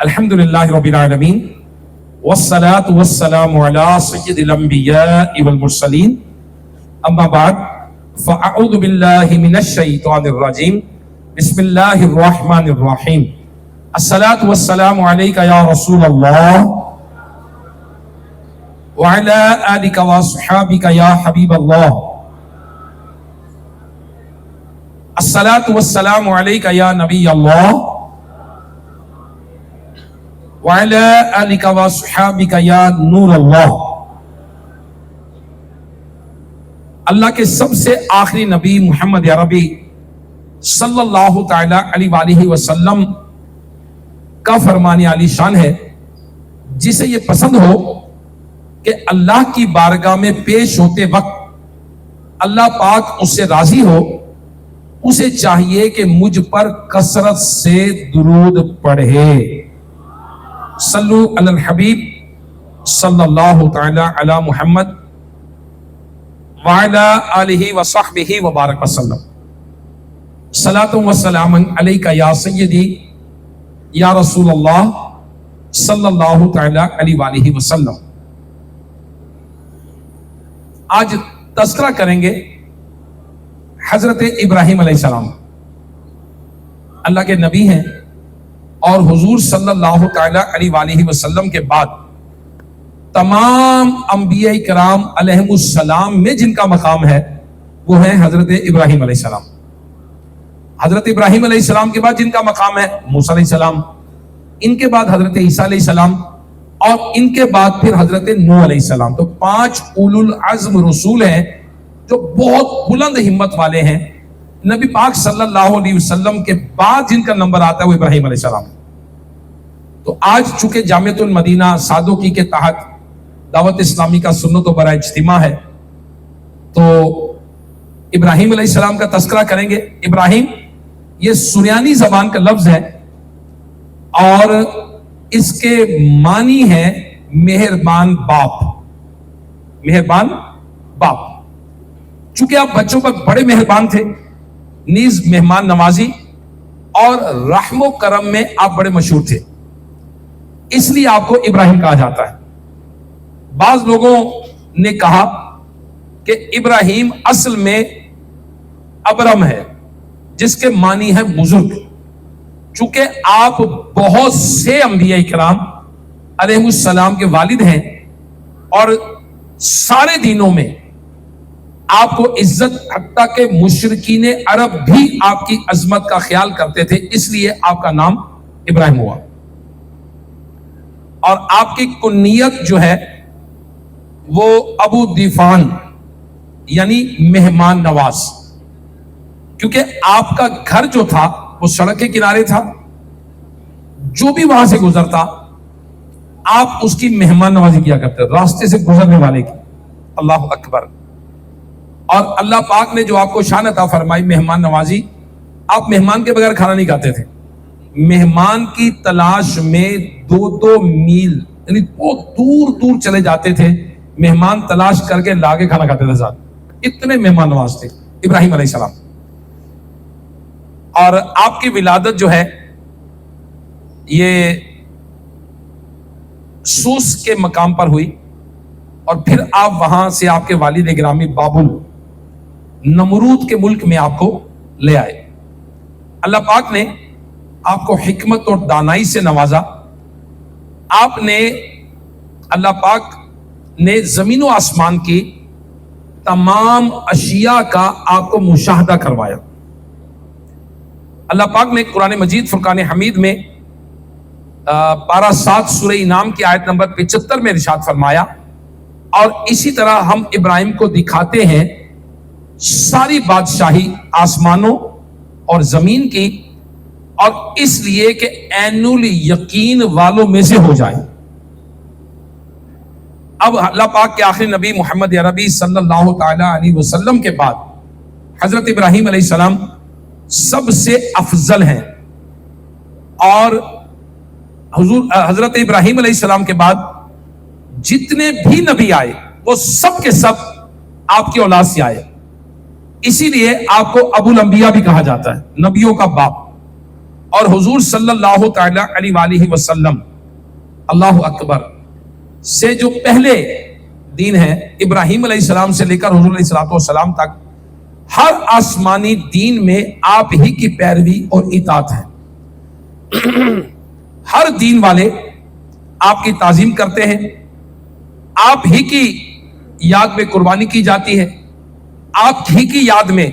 الحمدللہ رب العالمین والصلاة والسلام علی سید الانبیاء والمرسلین اما بعد فاعوذ باللہ من الشیطان الرجیم بسم اللہ الرحمن الرحیم الصلاة والسلام علیکہ یا رسول اللہ وعلی آلک واصحابک یا حبیب اللہ الصلاة والسلام علیکہ یا نبی اللہ وَعَلَىٰ آلِكَ وَصُحَابِكَ يَا نور اللہ۔ اللہ کے سب سے آخری نبی محمد عربی صلی اللہ تعالی علیہ وآلہ وسلم کا فرمان عالی شان ہے، جسے یہ پسند ہو کہ اللہ کی بارگاہ میں پیش ہوتے وقت اللہ پاک اس سے راضی ہو، اسے چاہیے کہ مجھ پر کثرت سے درود پڑھے۔ صلو علی الحبیب صلی اللہ تعالی علی محمد وعلی آلہ وصحبہ وبارک وسلم۔ صلاۃ و سلام علیکہ یا سیدی یا رسول اللہ صلی اللہ تعالی علیہ وآلہ وسلم۔ آج تذکرہ کریں گے حضرت ابراہیم علیہ السلام۔ اللہ کے نبی ہیں اور حضور صلی اللہ تعالی علیہ وآلہ وسلم کے بعد تمام انبیاء کرام علیہم السلام میں جن کا مقام ہے وہ ہیں حضرت ابراہیم علیہ السلام۔ حضرت ابراہیم علیہ السلام کے بعد جن کا مقام ہے موسیٰ علیہ السلام، ان کے بعد حضرت عیسیٰ علیہ السلام، اور ان کے بعد پھر حضرت نوح علیہ السلام۔ تو 5 اولو العزم رسول ہیں جو بہت بلند ہمت والے ہیں۔ نبی پاک صلی اللہ علیہ وسلم کے بعد جن کا نمبر آتا ہے وہ ابراہیم علیہ السلام۔ تو آج چونکہ جامعۃ المدینہ سادوکی کے تحت دعوت اسلامی کا سنت و برا اجتماع ہے، تو ابراہیم علیہ السلام کا تذکرہ کریں گے۔ ابراہیم یہ سریانی زبان کا لفظ ہے اور اس کے معنی ہے مہربان باپ۔ مہربان باپ، چونکہ آپ بچوں پر بڑے مہربان تھے، نیز مہمان نوازی اور رحم و کرم میں آپ بڑے مشہور تھے، اس لیے آپ کو ابراہیم کہا جاتا ہے۔ بعض لوگوں نے کہا کہ ابراہیم اصل میں ابرم ہے، جس کے معنی ہے بزرگ، چونکہ آپ بہت سے انبیاء کرام علیہ السلام کے والد ہیں اور سارے دینوں میں آپ کو عزت، حتیٰ کہ مشرکین عرب بھی آپ کی عظمت کا خیال کرتے تھے، اس لیے آپ کا نام ابراہیم ہوا۔ اور آپ کی کنیت جو ہے وہ ابو دیفان یعنی مہمان نواز، کیونکہ آپ کا گھر جو تھا وہ سڑک کے کنارے تھا، جو بھی وہاں سے گزرتا آپ اس کی مہمان نوازی کیا کرتے، راستے سے گزرنے والے کی۔ اللہ اکبر۔ اور اللہ پاک نے جو آپ کو شان عطا فرمائی مہمان نوازی، آپ مہمان کے بغیر کھانا نہیں کھاتے تھے، مہمان کی تلاش میں 2 میل یعنی بہت دور دور چلے جاتے تھے، مہمان تلاش کر کے لا کے کھانا کھاتے تھے ساتھ، اتنے مہمان نواز تھے ابراہیم علیہ السلام۔ اور آپ کی ولادت جو ہے یہ سوس کے مقام پر ہوئی، اور پھر آپ وہاں سے آپ کے والد گرامی بابل نمرود کے ملک میں آپ کو لے آئے۔ اللہ پاک نے آپ کو حکمت اور دانائی سے نوازا۔ آپ نے، اللہ پاک نے زمین و آسمان کی تمام اشیاء کا آپ کو مشاہدہ کروایا۔ اللہ پاک نے قرآن مجید فرقان حمید میں پارہ 7 سورہ انعام کی آیت نمبر 75 میں ارشاد فرمایا، اور اسی طرح ہم ابراہیم کو دکھاتے ہیں ساری بادشاہی آسمانوں اور زمین کی، اور اس لیے کہ عین الیقین والوں میں سے ہو جائے۔ اب اللہ پاک کے آخری نبی محمد عربی صلی اللہ تعالی علیہ وسلم کے بعد حضرت ابراہیم علیہ السلام سب سے افضل ہیں، اور حضرت ابراہیم علیہ السلام کے بعد جتنے بھی نبی آئے وہ سب کے سب آپ کی اولاد سے آئے، اسی لیے آپ کو ابو الانبیاء بھی کہا جاتا ہے، نبیوں کا باپ۔ اور حضور صلی اللہ تعالی علیہ وآلہ وسلم اللہ اکبر سے جو پہلے دین ہے، ابراہیم علیہ السلام سے لے کر حضور علیہ السلام تک، ہر آسمانی دین میں آپ ہی کی پیروی اور اطاعت ہے۔ ہر دین والے آپ کی تعظیم کرتے ہیں، آپ ہی کی یاد میں قربانی کی جاتی ہے، آپ ہی کی یاد میں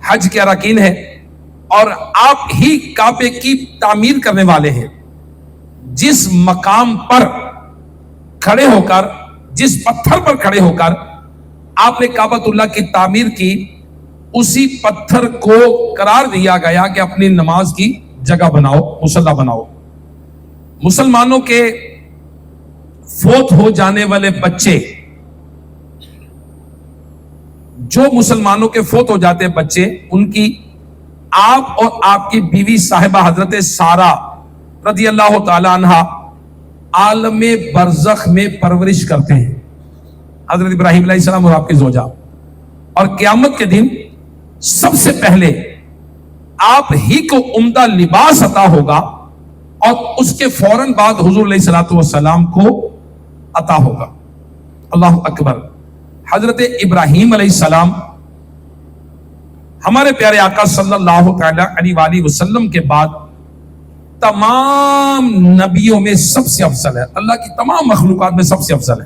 حج کے اراکین ہے، اور آپ ہی کعبے کی تعمیر کرنے والے ہیں۔ جس مقام پر کھڑے ہو کر، جس پتھر پر کھڑے ہو کر آپ نے کعبۃ اللہ کی تعمیر کی، اسی پتھر کو قرار دیا گیا کہ اپنی نماز کی جگہ بناؤ، مصلی بناؤ۔ مسلمانوں کے فوت ہو جانے والے بچے، جو مسلمانوں کے فوت ہو جاتے بچے، ان کی آپ اور آپ کی بیوی صاحبہ حضرت سارہ رضی اللہ تعالی عنہ عالم برزخ میں پرورش کرتے ہیں، حضرت ابراہیم علیہ السلام اور آپ کی زوجہ۔ اور قیامت کے دن سب سے پہلے آپ ہی کو عمدہ لباس عطا ہوگا، اور اس کے فوراً بعد حضور علیہ السلام کو عطا ہوگا۔ اللہ اکبر۔ حضرت ابراہیم علیہ السلام ہمارے پیارے آقا صلی اللہ تعالی علیہ وآلہ وسلم کے بعد تمام نبیوں میں سب سے افضل ہے، اللہ کی تمام مخلوقات میں سب سے افضل ہے۔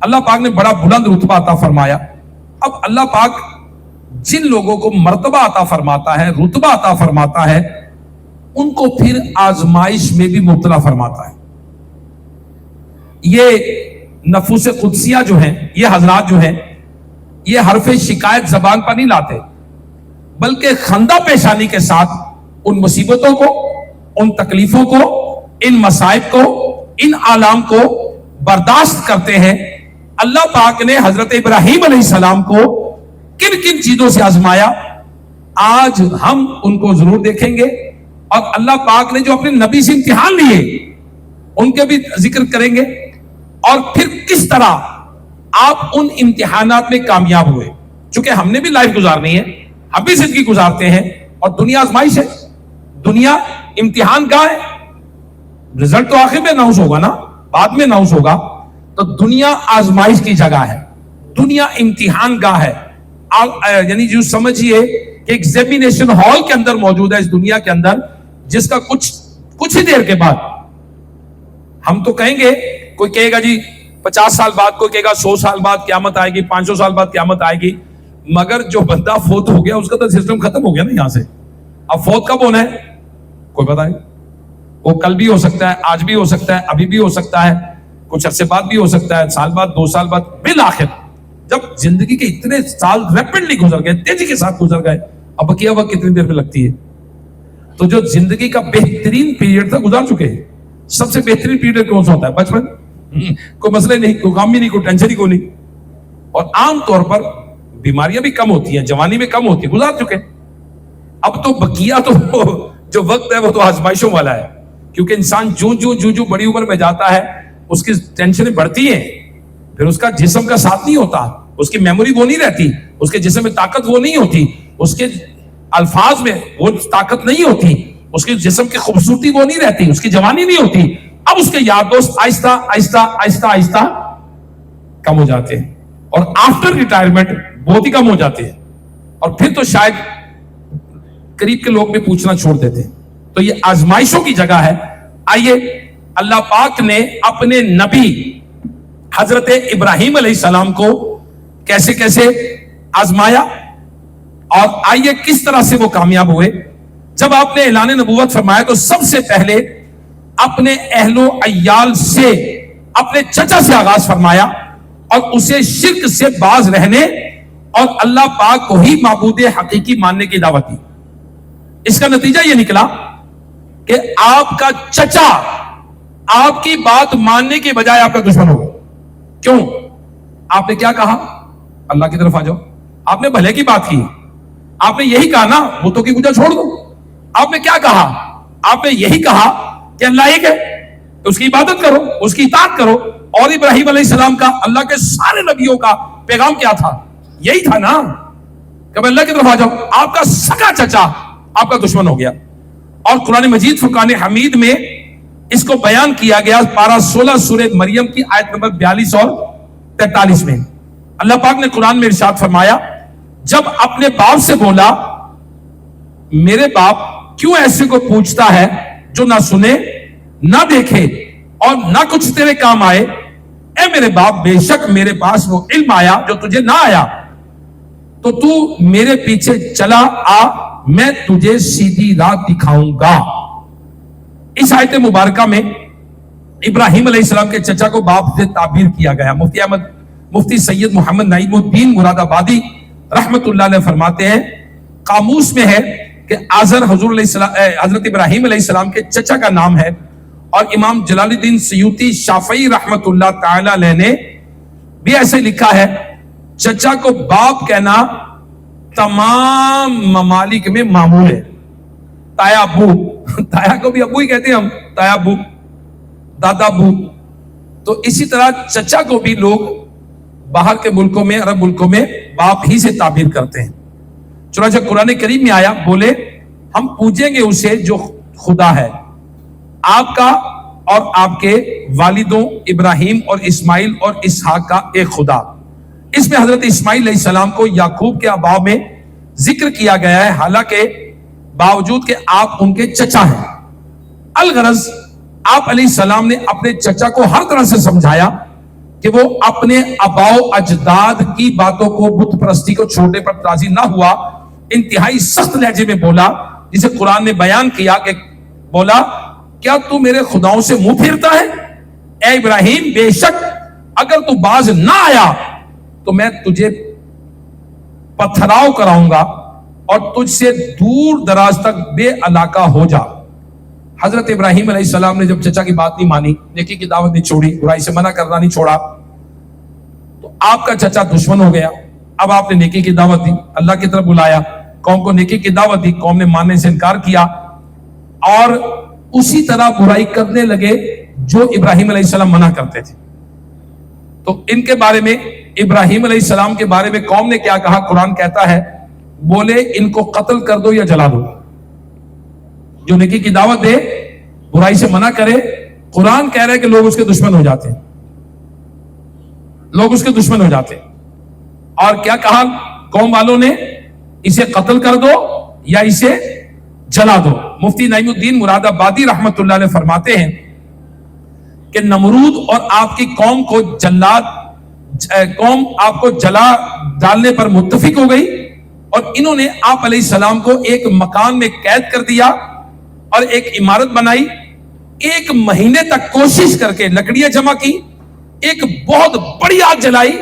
اللہ پاک نے بڑا بلند رتبہ عطا فرمایا۔ اب اللہ پاک جن لوگوں کو مرتبہ عطا فرماتا ہے، رتبہ عطا فرماتا ہے، ان کو پھر آزمائش میں بھی مبتلا فرماتا ہے۔ یہ نفوس قدسیہ جو ہیں، یہ حضرات جو ہیں، یہ حرف شکایت زبان پر نہیں لاتے، بلکہ خندہ پیشانی کے ساتھ ان مصیبتوں کو، ان تکلیفوں کو، ان مصائب کو، ان آلام کو برداشت کرتے ہیں۔ اللہ پاک نے حضرت ابراہیم علیہ السلام کو کن کن چیزوں سے آزمایا، آج ہم ان کو ضرور دیکھیں گے، اور اللہ پاک نے جو اپنے نبی سے امتحان لیے ان کے بھی ذکر کریں گے، اور پھر کس طرح آپ ان امتحانات میں کامیاب ہوئے۔ چونکہ ہم نے بھی لائف گزارنی ہے، ہم بھی زندگی گزارتے ہیں، اور دنیا آزمائش ہے، دنیا امتحان گاہ ہے۔ رزلٹ تو آخر میں اناؤنس ہوگا نا، بعد میں اناؤنس ہوگا۔ تو دنیا آزمائش کی جگہ ہے، دنیا امتحان گاہ ہے، یعنی جو سمجھیے کہ ایگزامینیشن ہال کے اندر موجود ہے اس دنیا کے اندر، جس کا کچھ ہی دیر کے بعد ہم تو کہیں گے، کوئی کہے گا جی 50 سال بعد، کوئی کہے گا 100 سال بعد قیامت آئے گی، 500 سال بعد قیامت آئے گی، مگر جو بندہ فوت ہو گیا اس کا تو سسٹم ختم ہو گیا نا یہاں سے۔ اب فوت کب ہونا ہے کوئی پتہ نہیں، وہ کل بھی ہو سکتا ہے، آج بھی ہو سکتا ہے، ابھی بھی ہو سکتا ہے، کچھ عرصے بعد بھی ہو سکتا ہے، سال بعد، 2 سال بعد۔ بالآخر جب زندگی کے اتنے سال ریپڈلی گزر گئے، تیزی کے ساتھ گزر گئے، اب بقیہ وقت کتنی دیر میں لگتی ہے؟ تو جو زندگی کا بہترین پیریڈ تھا گزار چکے ہیں۔ سب سے بہترین پیریڈ کون سا ہوتا ہے؟ بچپن، کوئی مسئلہ نہیں، کوئی غم بھی نہیں، کوئی ٹینشن ہی کوئی نہیں، اور عام طور پر بیماریاں بھی کم ہوتی ہیں، جوانی میں کم ہوتی ہے، گزار چکے۔ اب تو بقیہ تو جو وقت ہے وہ تو آزمائشوں والا ہے، کیونکہ انسان جو بڑی عمر میں جاتا ہے اس کی ٹینشنیں بڑھتی ہیں، پھر اس کا جسم کا ساتھ نہیں ہوتا، اس کی میموری وہ نہیں رہتی، اس کے جسم میں طاقت وہ نہیں ہوتی، اس کے الفاظ میں وہ طاقت نہیں ہوتی، اس کے جسم کی خوبصورتی وہ نہیں رہتی، اس کی جوانی نہیں ہوتی۔ اب اس کے یار دوست آہستہ آہستہ آہستہ آہستہ کم ہو جاتے ہیں، اور آفٹر ریٹائرمنٹ بہت ہی کم ہو جاتے ہیں، اور پھر تو شاید قریب کے لوگ بھی پوچھنا چھوڑ دیتے ہیں۔ تو یہ آزمائشوں کی جگہ ہے۔ آئیے، اللہ پاک نے اپنے نبی حضرت ابراہیم علیہ السلام کو کیسے کیسے آزمایا، اور آئیے کس طرح سے وہ کامیاب ہوئے۔ جب آپ نے اعلان نبوت فرمایا تو سب سے پہلے اپنے اہل و عیال سے، اپنے چچا سے آغاز فرمایا، اور اسے شرک سے باز رہنے اور اللہ پاک کو ہی معبود حقیقی ماننے کی دعوت دی۔ اس کا نتیجہ یہ نکلا کہ آپ کا چچا آپ کی بات ماننے کے بجائے آپ کا دشمن ہوگا۔ کیوں؟ آپ نے کیا کہا؟ اللہ کی طرف آ جاؤ۔ آپ نے بھلے کی بات کی، آپ نے یہی کہا نا بتوں کی پوجا چھوڑ دو۔ آپ نے کیا کہا؟ آپ نے یہی کہا کہ اللہ ایک ہے، اس کی عبادت کرو، اس کی اطاعت کرو۔ اور ابراہیم علیہ السلام کا، اللہ کے سارے نبیوں کا پیغام کیا تھا؟ یہی تھا نا کہ اللہ کی طرف آ جاؤ۔ آپ کا سگا چچا آپ کا دشمن ہو گیا۔ اور قرآن مجید فرقان حمید میں اس کو بیان کیا گیا پارہ 16 سورہ مریم کی آیت نمبر 42 اور 43 میں. اللہ پاک نے قرآن میں ارشاد فرمایا جب اپنے باپ سے بولا میرے باپ کیوں ایسے کو پوچھتا ہے جو نہ سنے نہ دیکھے اور نہ کچھ تیرے کام آئے. اے میرے باپ بے شک میرے پاس وہ علم آیا جو تجھے نہ آیا تو تو میرے پیچھے چلا آ میں تجھے سیدھی راہ دکھاؤں گا. اس آیت مبارکہ میں ابراہیم علیہ السلام کے چچا کو باپ سے تعبیر کیا گیا. مفتی سید محمد نعیم الدین مراد آبادی رحمت اللہ علیہ فرماتے ہیں قاموس میں ہے کہ آزر حضرت ابراہیم علیہ السلام کے چچا کا نام ہے. اور امام جلال الدین سیوطی شافعی رحمت اللہ تعالی علیہ نے بھی ایسے لکھا ہے چچا کو باپ کہنا تمام ممالک میں معمول ہے. تایا ابو، تایا کو بھی ابو ہی کہتے ہیں ہم، تایا ابو، دادا ابو. تو اسی طرح چچا کو بھی لوگ باہر کے ملکوں میں، عرب ملکوں میں باپ ہی سے تعبیر کرتے ہیں. چنانچہ قرآن کریم میں آیا بولے ہم پوجیں گے اسے جو خدا ہے آپ کا اور آپ کے والدوں ابراہیم اور اسماعیل اور اسحاق کا ایک خدا. اس میں حضرت اسماعیل علیہ السلام کو یعقوب کے آباؤ میں ذکر کیا گیا ہے حالانکہ باوجود کہ آپ ان کے چچا ہیں. الغرض آپ علیہ السلام نے اپنے چچا کو ہر طرح سے سمجھایا کہ وہ اپنے آباؤ اجداد کی باتوں کو بت پرستی کو چھوڑنے پر راضی نہ ہوا. انتہائی سخت لہجے میں بولا جسے قرآن نے بیان کیا کہ بولا کیا تو میرے خداؤں سے منہ پھیرتا ہے؟ اے ابراہیم بے شک اگر تو باز نہ آیا تو میں تجھے پتھراؤ کراؤں گا اور تجھ سے دور دراز تک بے علاقہ ہو جا. حضرت ابراہیم علیہ السلام نے جب چچا کی بات نہیں مانی، نیکی کی دعوت نہیں چھوڑی، برائی سے منع کرنا نہیں چھوڑا، تو آپ کا چچا دشمن ہو گیا. اب آپ نے نیکی کی دعوت دی، اللہ کی طرف بلایا، قوم کو نیکی کی دعوت دی، قوم نے ماننے سے انکار کیا اور اسی طرح برائی کرنے لگے جو ابراہیم علیہ السلام منع کرتے تھے. تو ان کے بارے میں ابراہیم علیہ السلام کے بارے میں قوم نے کیا کہا؟ قرآن کہتا ہے بولے ان کو قتل کر دو یا جلا دو. جو نیکی کی دعوت دے، برائی سے منع کرے، قرآن کہہ رہا ہے کہ لوگ اس کے دشمن ہو جاتے ہیں، لوگ اس کے دشمن ہو جاتے ہیں. اور کیا کہا قوم والوں نے؟ اسے قتل کر دو یا اسے جلا دو. مفتی نعیم الدین مراد آبادی رحمت اللہ علیہ فرماتے ہیں کہ نمرود اور آپ کی قوم کو قوم آپ کو جلا ڈالنے پر متفق ہو گئی اور انہوں نے آپ علیہ السلام کو ایک مکان میں قید کر دیا اور ایک عمارت بنائی. 1 مہینے تک کوشش کر کے لکڑیاں جمع کی، ایک بہت بڑی آگ جلائی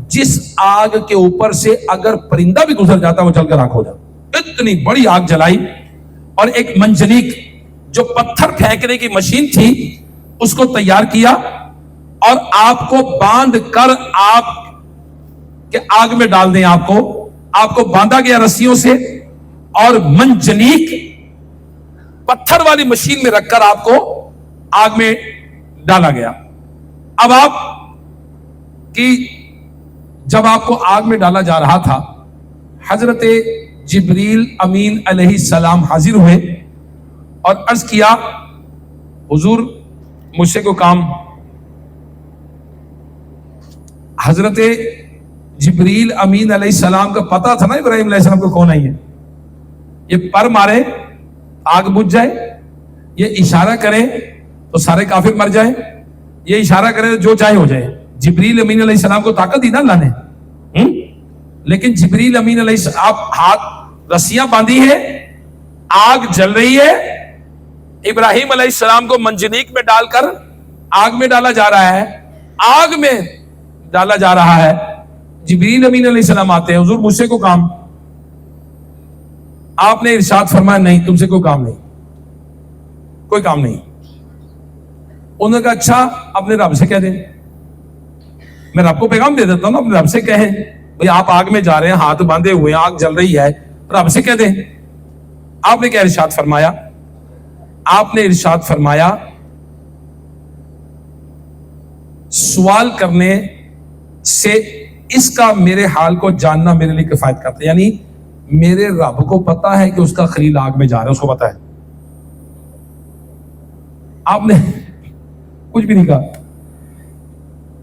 جس آگ کے اوپر سے اگر پرندہ بھی گزر جاتا وہ جل کر راکھ ہو جاتا. اتنی بڑی آگ جلائی اور ایک منجنیق جو پتھر پھینکنے کی مشین تھی اس کو تیار کیا اور آپ کو باندھ کر آپ کے آگ میں ڈال دیں. آپ کو باندھا گیا رسیوں سے اور منجنیق پتھر والی مشین میں رکھ کر آپ کو آگ میں ڈالا گیا. اب جب آپ کو آگ میں ڈالا جا رہا تھا حضرت جبریل امین علیہ السلام حاضر ہوئے اور عرض کیا حضور مجھ سے کوئی کام. حضرت جبریل امین علیہ السلام کا پتا تھا نا ابراہیم علیہ السلام کو کون آئی ہے. یہ پر مارے آگ بجھ جائے، یہ اشارہ کرے تو سارے کافر مر جائے، یہ اشارہ کرے تو جو چاہے ہو جائے. جبریل امین علیہ السلام کو طاقت دی نا اللہ نے، لیکن جبریل امین علیہ السلام آپ ہاتھ رسیاں باندھی ہے، آگ جل رہی ہے، ابراہیم علیہ السلام کو منجنیق میں ڈال کر آگ میں ڈالا جا رہا ہے، آگ میں ڈالا جا رہا ہے. جبریل امین علیہ السلام آتے ہیں، حضور مجھ سے کوئی کام. آپ نے ارشاد فرمایا نہیں تم سے کوئی کام نہیں، کوئی کام نہیں. انہوں نے کہا اچھا اپنے رب سے کہہ دیں، میں رب کو پیغام دے دیتا ہوں نا، اپنے رب سے کہیں بھئی آپ آگ میں جا رہے ہیں، ہاتھ باندھے ہوئے ہیں، آگ جل رہی ہے، رب سے کہہ دیں. آپ نے کیا ارشاد فرمایا؟ آپ نے ارشاد فرمایا سوال کرنے سے اس کا میرے حال کو جاننا میرے لیے کفایت کرتا ہے. یعنی میرے رب کو پتا ہے کہ اس کا خلیل آگ میں جا رہا ہے، اس کو پتا ہے. آپ نے کچھ بھی نہیں کہا.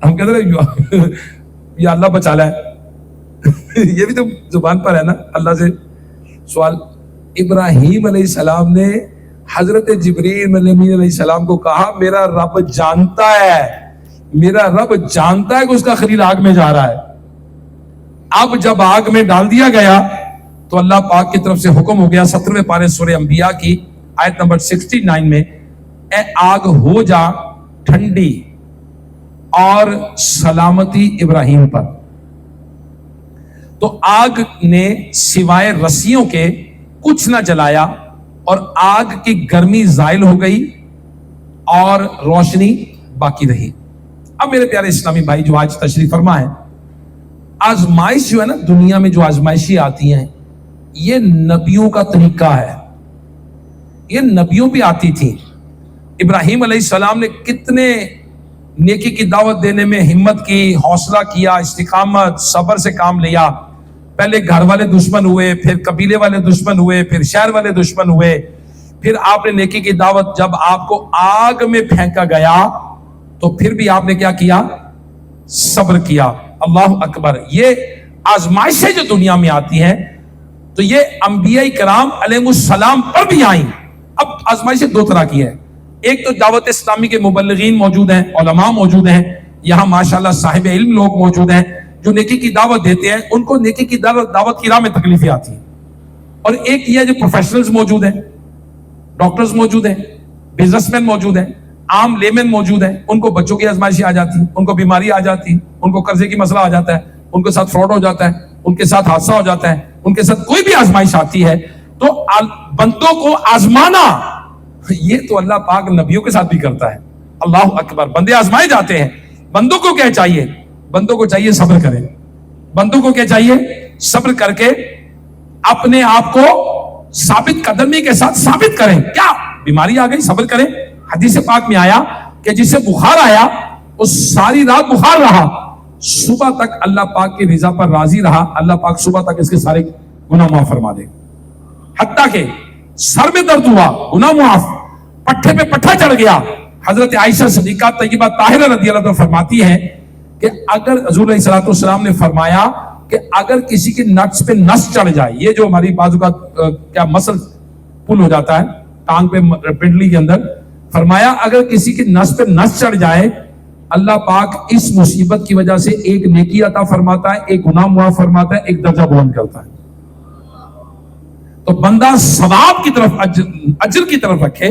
ہم کہتے ہیں یا اللہ بچا لائے. یہ بھی تو زبان پر ہے نا اللہ سے سوال. ابراہیم علیہ السلام نے حضرت جبریل علیہ السلام کو کہا میرا رب جانتا ہے, میرا رب جانتا ہے کہ اس کا خلیل آگ میں جا رہا ہے. اب جب آگ میں ڈال دیا گیا تو اللہ پاک کی طرف سے حکم ہو گیا 17ویں پارے سورہ انبیاء کی آیت نمبر 69 میں, اے آگ ہو جا ٹھنڈی اور سلامتی ابراہیم پر. تو آگ نے سوائے رسیوں کے کچھ نہ جلایا اور آگ کی گرمی زائل ہو گئی اور روشنی باقی رہی. اب میرے پیارے اسلامی بھائی جو آج تشریف فرما ہے, آزمائش جو ہے نا دنیا میں جو آزمائشیں آتی ہیں یہ نبیوں کا طریقہ ہے, یہ نبیوں بھی آتی تھی. ابراہیم علیہ السلام نے کتنے نیکی کی دعوت دینے میں ہمت کی, حوصلہ کیا, استقامت, صبر سے کام لیا. پہلے گھر والے دشمن ہوئے, پھر قبیلے والے دشمن ہوئے, پھر شہر والے دشمن ہوئے, پھر آپ نے نیکی کی دعوت جب آپ کو آگ میں پھینکا گیا تو پھر بھی آپ نے کیا کیا؟ صبر کیا. اللہ اکبر. یہ آزمائشیں جو دنیا میں آتی ہیں تو یہ انبیاء کرام علیہ السلام پر بھی آئیں. اب آزمائشیں دو طرح کی ہیں. ایک تو دعوت اسلامی کے مبلغین موجود ہیں, علماء موجود ہیں, یہاں ماشاءاللہ صاحب علم لوگ موجود ہیں جو نیکی کی دعوت دیتے ہیں, ان کو نیکی کی دعوت کی راہ میں تکلیفیں آتی ہیں. اور ایک یہ جو پروفیشنلز موجود ہیں, ڈاکٹرز موجود ہیں, بزنس مین موجود ہیں, عام لیمن موجود ہیں, ان کو بچوں کی آزمائشیں آ جاتی ہیں, ان کو بیماری آ جاتی ہے, ان کو قرضے کی مسئلہ آ جاتا ہے, ان کے ساتھ فراڈ ہو جاتا ہے, ان کے ساتھ حادثہ ہو جاتا ہے, ان کے ساتھ کوئی بھی آزمائش آتی ہے. تو بندوں کو آزمانا یہ تو اللہ پاک نبیوں کے ساتھ بھی کرتا ہے. اللہ اکبر. بندے آزمائے جاتے ہیں. بندوں کو کیا چاہیے؟ بندوں کو چاہیے صبر کریں. بندوں کو کیا چاہیے؟ صبر کر کے اپنے آپ کو ثابت قدمی کے ساتھ ثابت کریں. کیا بیماری آ گئی, صبر کریں. حدیث پاک میں آیا کہ جسے بخار آیا اس ساری رات بخار رہا, صبح تک اللہ پاک کی رضا پر راضی رہا, اللہ پاک صبح تک اس کے سارے گناہ معاف فرما دے. حتیٰ کہ سر میں درد ہوا, گناہ معاف, پٹھے پہ پٹھا چڑھ گیا. حضرت عائشہ صدیقہ طیبہ طاہرہ رضی اللہ عنہ فرماتی ہے کہ اگر حضور علیہ السلام نے فرمایا کہ اگر کسی کی نٹس پہ نس چڑھ جائے, یہ جو ہماری بازو کا کیا مسل پل ہو جاتا ہے ٹانگ پہ پنڈلی کے اندر, فرمایا اگر کسی کی نس پہ نس چڑھ جائے اللہ پاک اس مصیبت کی وجہ سے ایک نیکی عطا فرماتا ہے, ایک گناہ معاف فرماتا ہے, ایک درجہ بلند کرتا ہے. تو بندہ ثواب کی طرف اجر کی طرف رکھے,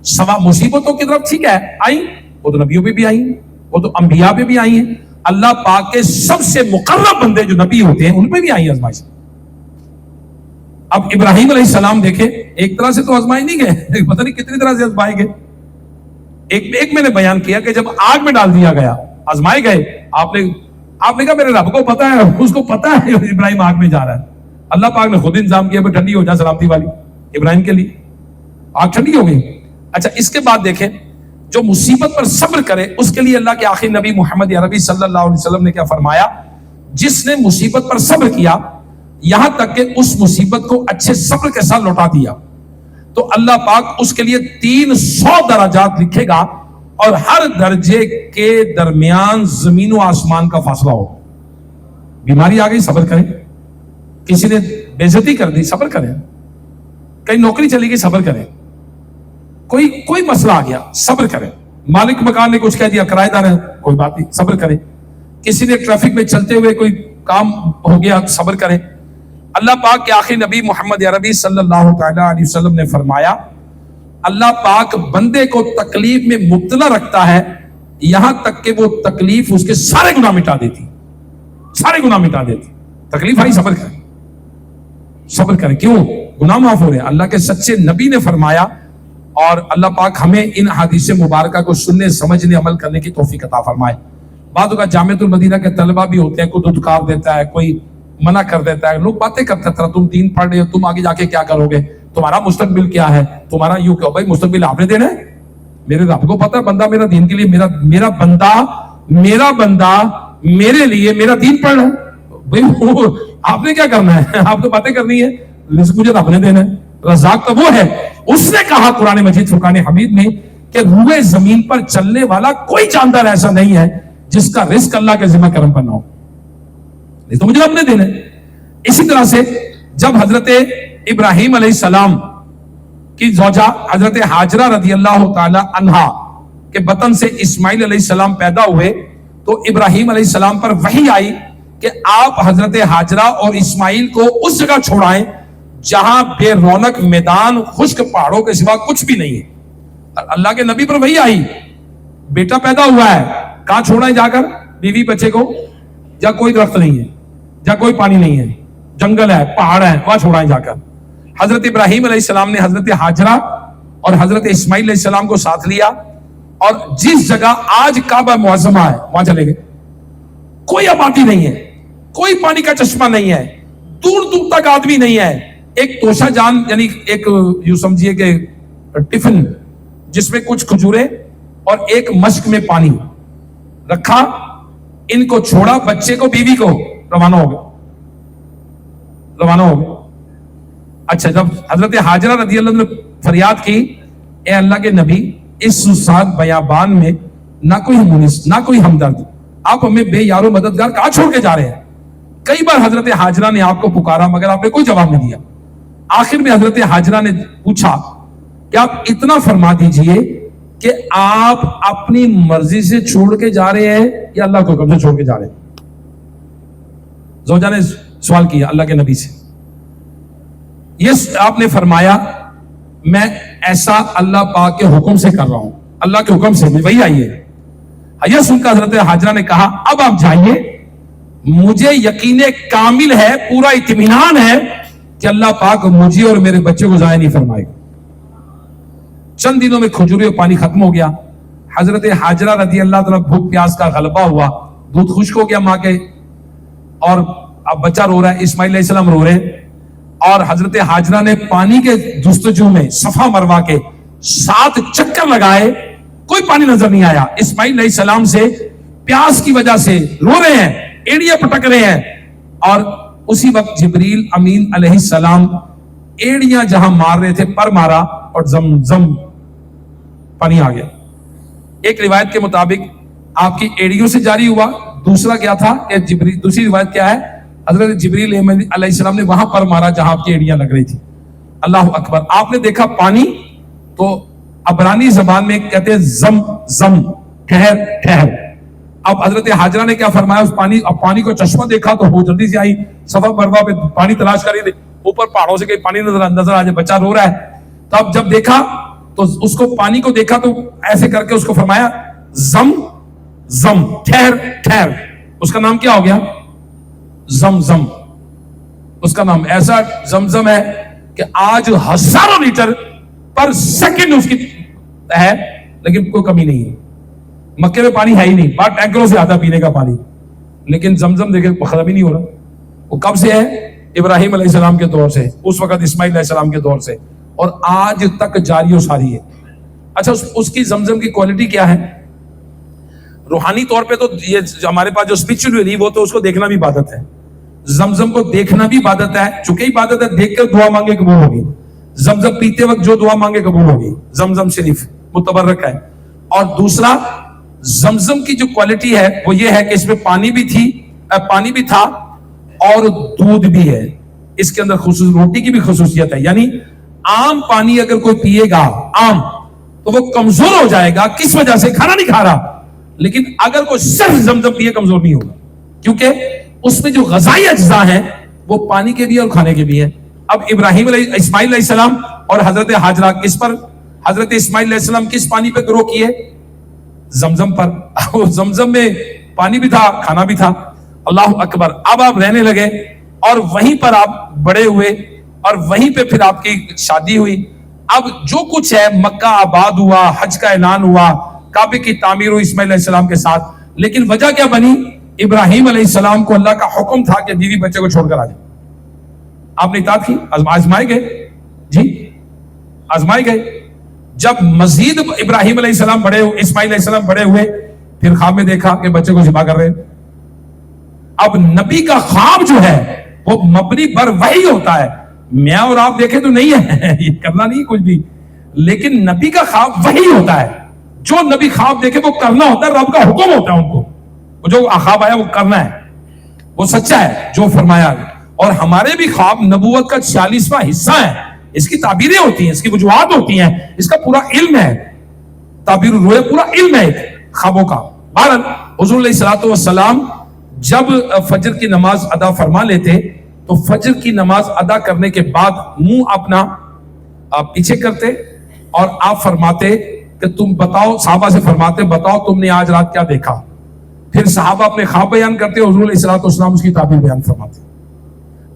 ثواب. مصیبتوں کی طرف ٹھیک ہے آئی, وہ تو نبیوں پہ بھی آئی ہیں, وہ تو انبیاء پہ بھی آئی ہیں, اللہ پاک کے سب سے مقرب بندے جو نبی ہوتے ہیں ان پہ بھی آئی ہیں آزمائش. اب ابراہیم علیہ السلام دیکھیں, ایک طرح سے تو آزمائے نہیں گئے, پتہ نہیں کتنی طرح سے آزمائے گئے. ایک میں نے بیان کیا کہ جب آگ میں ڈال دیا گیا آزمائے گئے. آپ نے کہا میرے رب کو پتا ہے, اس کو پتا ہے ابراہیم آگ میں جا رہا ہے. اللہ پاک نے خود انتظام کیا ٹھنڈی ہو جائے سلامتی والی ابراہیم کے لیے, آگ ٹھنڈی ہو گئی. اچھا اس کے بعد دیکھیں جو مصیبت پر صبر کرے اس کے لیے اللہ کے آخری نبی محمد عربی صلی اللہ علیہ وسلم نے کیا فرمایا, جس نے مصیبت پر صبر کیا یہاں تک کہ اس مصیبت کو اچھے صبر کے ساتھ لوٹا دیا تو اللہ پاک اس کے لیے 300 درجات لکھے گا اور ہر درجے کے درمیان زمین و آسمان کا فاصلہ ہو. بیماری آ گئی صبر کریں, کسی نے بے عزتی کر دی صبر کریں, کہیں نوکری چلی گئی صبر کریں, کوئی مسئلہ آ گیا صبر کریں, مالک مکان نے کچھ کہہ دیا کرایہ دار ہے کوئی بات نہیں صبر کریں, کسی نے ٹریفک میں چلتے ہوئے کوئی کام ہو گیا صبر کریں. اللہ پاک کے آخری نبی محمد عربی صلی اللہ تعالی علیہ وسلم نے فرمایا اللہ پاک بندے کو تکلیف میں مبتلا رکھتا ہے یہاں تک کہ وہ تکلیف اس کے سارے گناہ مٹا دیتی, سارے گناہ مٹا دیتی. تکلیف آئی صبر کریں, صبر کریں. کیوں؟ گناہ معاف ہو رہے ہیں. اللہ کے سچے نبی نے فرمایا اور اللہ پاک ہمیں ان حدیث مبارکہ کو سننے سمجھنے عمل کرنے کی توفیق عطا فرمائے. بعض اوقات جامعۃ المدینہ کے طلبہ بھی ہوتے ہیں, کوئی دھتکار دیتا ہے, کوئی منع کر دیتا ہے, لوگ باتیں کرتے ہیں تم دین پڑھ رہے ہو, تم آگے جا کے کیا کرو گے, تمہارا مستقبل کیا ہے, تمہارا یوں کیوں. بھائی مستقبل آپ نے دینا ہے, میرے رب کو پتا ہے بندہ میرا دین کے لیے میرا بندہ میرے لیے میرا دین پڑھ رہا ہے. بھائی آپ نے کیا کرنا ہے, آپ تو باتیں کرنی ہے, رزق مجھے رب نے دینا ہے, رزاق تو وہ ہے. اس نے کہا قرآن مجید فرقان حمید میں کہ روئے زمین پر چلنے والا کوئی جاندار ایسا نہیں ہے جس کا رزق اللہ کے ذمہ کرم پر نہ ہو، نہیں تو مجھے اپنے دن ہے۔ اسی طرح سے جب حضرت ابراہیم علیہ السلام کی زوجہ حضرت ہاجرہ رضی اللہ تعالی عنہا کے بطن سے اسماعیل علیہ السلام پیدا ہوئے تو ابراہیم علیہ السلام پر وحی آئی کہ آپ حضرت ہاجرہ اور اسماعیل کو اس جگہ چھوڑائیں جہاں بے رونق میدان، خشک پہاڑوں کے سوا کچھ بھی نہیں ہے۔ اللہ کے نبی پر وحی آئی، بیٹا پیدا ہوا ہے، کہاں چھوڑائیں جا کر بیوی بچے کو؟ جہاں کوئی درخت نہیں ہے، جہاں کوئی پانی نہیں ہے، جنگل ہے، پہاڑ ہے، وہاں چھوڑائیں جا کر۔ حضرت ابراہیم علیہ السلام نے حضرت ہاجرہ اور حضرت اسماعیل علیہ السلام کو ساتھ لیا اور جس جگہ آج کعبہ معظمہ ہے وہاں چلے گئے۔ کوئی آبادی نہیں ہے، کوئی پانی کا چشمہ نہیں ہے، دور دور تک آدمی نہیں ہے، ایک توشہ جان یعنی ایک یوں سمجھیے کہ ٹفن جس میں کچھ کھجورے اور ایک مشک میں پانی رکھا، ان کو چھوڑا، بچے کو، بیوی کو، روانہ ہو گئے۔ اچھا، جب حضرت ہاجرہ رضی اللہ عنہ نے فریاد کی، اے اللہ کے نبی، اس سنسان بیابان میں نہ کوئی مونس، نہ کوئی ہمدرد، آپ ہمیں بے یار و مددگار کہاں چھوڑ کے جا رہے ہیں؟ کئی بار حضرت ہاجرہ نے آپ کو پکارا مگر آپ نے کوئی جواب نہیں دیا۔ آخر میں حضرت ہاجرہ نے پوچھا کہ آپ اتنا فرما دیجئے کہ آپ اپنی مرضی سے چھوڑ کے جا رہے ہیں یا اللہ کو حکم سے چھوڑ کے جا رہے ہیں؟ زوجہ نے سوال کیا اللہ کے نبی سے۔ آپ نے فرمایا میں ایسا اللہ پاک کے حکم سے کر رہا ہوں، اللہ کے حکم سے، وہی آئیے۔ یہ سن کر حضرت ہاجرہ نے کہا اب آپ جائیے، مجھے یقین کامل ہے، پورا اطمینان ہے کہ اللہ پاک مجھے اور میرے بچے کو ضائع نہیں فرمائے گا۔ چند دنوں میں کھجورے اور پانی ختم ہو گیا۔ حضرت ہاجرہ رضی اللہ تعالیٰ بھوک پیاس کا غلبہ ہوا، دودھ خشک ہو گیا ماں کے، اور اب بچہ رو رہا ہے، اسماعیل علیہ السلام رو رہے ہیں، اور حضرت ہاجرہ نے پانی کے جستجو میں صفا مروا کے 7 چکر لگائے، کوئی پانی نظر نہیں آیا۔ اسماعیل علیہ السلام سے پیاس کی وجہ سے رو رہے ہیں، ایڑیاں پٹک رہے ہیں، اور اسی وقت جبریل امین علیہ السلام ایڑیاں جہاں مار رہے تھے پر مارا اور زم پانی آ گیا۔ ایک روایت کے مطابق آپ کی ایڑیوں سے جاری ہوا، دوسرا کیا تھا کہ دوسری روایت کیا ہے، حضرت جبریل علیہ السلام نے وہاں پر مارا جہاں آپ کی ایڑیاں لگ رہی تھی۔ اللہ اکبر۔ آپ نے دیکھا پانی، تو عبرانی زبان میں کہتے ہیں زم زم، ٹھہر ٹھہر۔ اب حضرت ہاجرہ نے کیا فرمایا، اس پانی کو چشمہ دیکھا تو وہ جلدی سے آئی، صفا مروا پہ پانی تلاش کر رہی تھی، اوپر پہاڑوں سے کہیں پانی نظر آ جائے، بچہ رو رہا ہے۔ تو اب جب دیکھا تو اس کو پانی کو دیکھا تو ایسے کر کے اس کو فرمایا زم زم، ٹھہر ٹھہر۔ اس کا نام کیا ہو گیا؟ زمزم۔ اس کا نام ایسا زمزم ہے کہ آج ہزاروں لیٹر پر سیکنڈ اس کی ہے، لیکن کوئی کمی نہیں ہے۔ مکے میں پانی ہے ہی نہیں، بات ٹینکروں سے آتا پینے کا پانی، لیکن زمزم دیکھیں ختم ہی نہیں ہو رہا۔ وہ کب سے ہے؟ ابراہیم علیہ السلام کے دور سے، اس وقت اسماعیل علیہ السلام کے دور سے، اور آج تک جاری و ساری ہے۔ اچھا، اس کی زمزم کی کوالٹی کیا ہے؟ روحانی طور پہ تو یہ ہمارے پاس جو اسپرچولی وہ تو اس کو دیکھنا بھی عبادت ہے، زمزم کو دیکھنا بھی عبادت ہے، چونکہ عبادت ہے، دیکھ کر دعا مانگے قبول ہوگی۔ زمزم پیتے وقت جو دعا مانگے قبول ہوگی، زمزم شریف متبرک ہے۔ اور دوسرا، زمزم کی جو کوالٹی ہے وہ یہ ہے کہ اس میں پانی بھی تھا اور دودھ بھی ہے۔ اس کے اندر روٹی کی بھی خصوصیت ہے، یعنی عام پانی اگر کوئی پیے گا عام تو وہ کمزور ہو جائے گا، کس وجہ سے؟ کھانا نہیں کھا رہا۔ لیکن اگر کوئی صرف زمزم پیے کمزور نہیں ہوگا، کیونکہ اس میں جو غذائی اجزاء ہیں وہ پانی کے بھی اور کھانے کے بھی ہیں۔ اب اسماعیل علیہ السلام اور حضرت ہاجرہ کس پر، حضرت اسماعیل علیہ السلام کس پانی پہ گرو کیے؟ زمزم پر۔ زمزم میں پانی بھی تھا، کھانا بھی تھا۔ اللہ اکبر۔ اب آپ رہنے لگے اور وہیں پر آپ بڑے ہوئے اور وہیں پہ پھر آپ کی شادی ہوئی۔ اب جو کچھ ہے، مکہ آباد ہوا، حج کا اعلان ہوا، کعبے کی تعمیر ہوئی اسماعیل علیہ السلام کے ساتھ، لیکن وجہ کیا بنی؟ ابراہیم علیہ السلام کو اللہ کا حکم تھا کہ بیوی بچے کو چھوڑ کر آ جائے۔ آپ نے اطاعت کی، آزمائے گئے، جی آزمائے گئے۔ جب مزید ابراہیم علیہ السلام اسماعیل علیہ السلام بڑے ہوئے، پھر خواب میں دیکھا کہ بچے کو ذبح کر رہے۔ اب نبی کا خواب جو ہے وہ مبنی بر وحی ہوتا ہے، میں اور آپ دیکھیں تو نہیں ہے، یہ کرنا نہیں کچھ بھی، لیکن نبی کا خواب وہی ہوتا ہے، جو نبی خواب دیکھے وہ کرنا ہوتا ہے، رب کا حکم ہوتا ہے ان کو، وہ جو خواب آیا وہ کرنا ہے، وہ سچا ہے جو فرمایا۔ اور ہمارے بھی خواب نبوت کا 46واں حصہ ہے، اس کی تعبیریں ہوتی ہیں، اس کی وجوہات ہوتی ہیں، اس کا پورا علم ہے، تعبیر الرؤیا پورا علم ہے خوابوں کا۔ بہرحال حضور علیہ الصلوۃ والسلام جب فجر کی نماز ادا فرما لیتے تو فجر کی نماز ادا کرنے کے بعد منہ اپنا پیچھے کرتے اور آپ فرماتے کہ تم بتاؤ، صحابہ سے فرماتے بتاؤ تم نے آج رات کیا دیکھا۔ پھر صحابہ اپنے خواب بیان کرتے، حضور علیہ الصلوۃ والسلام اس کی تعبیر بیان فرماتے۔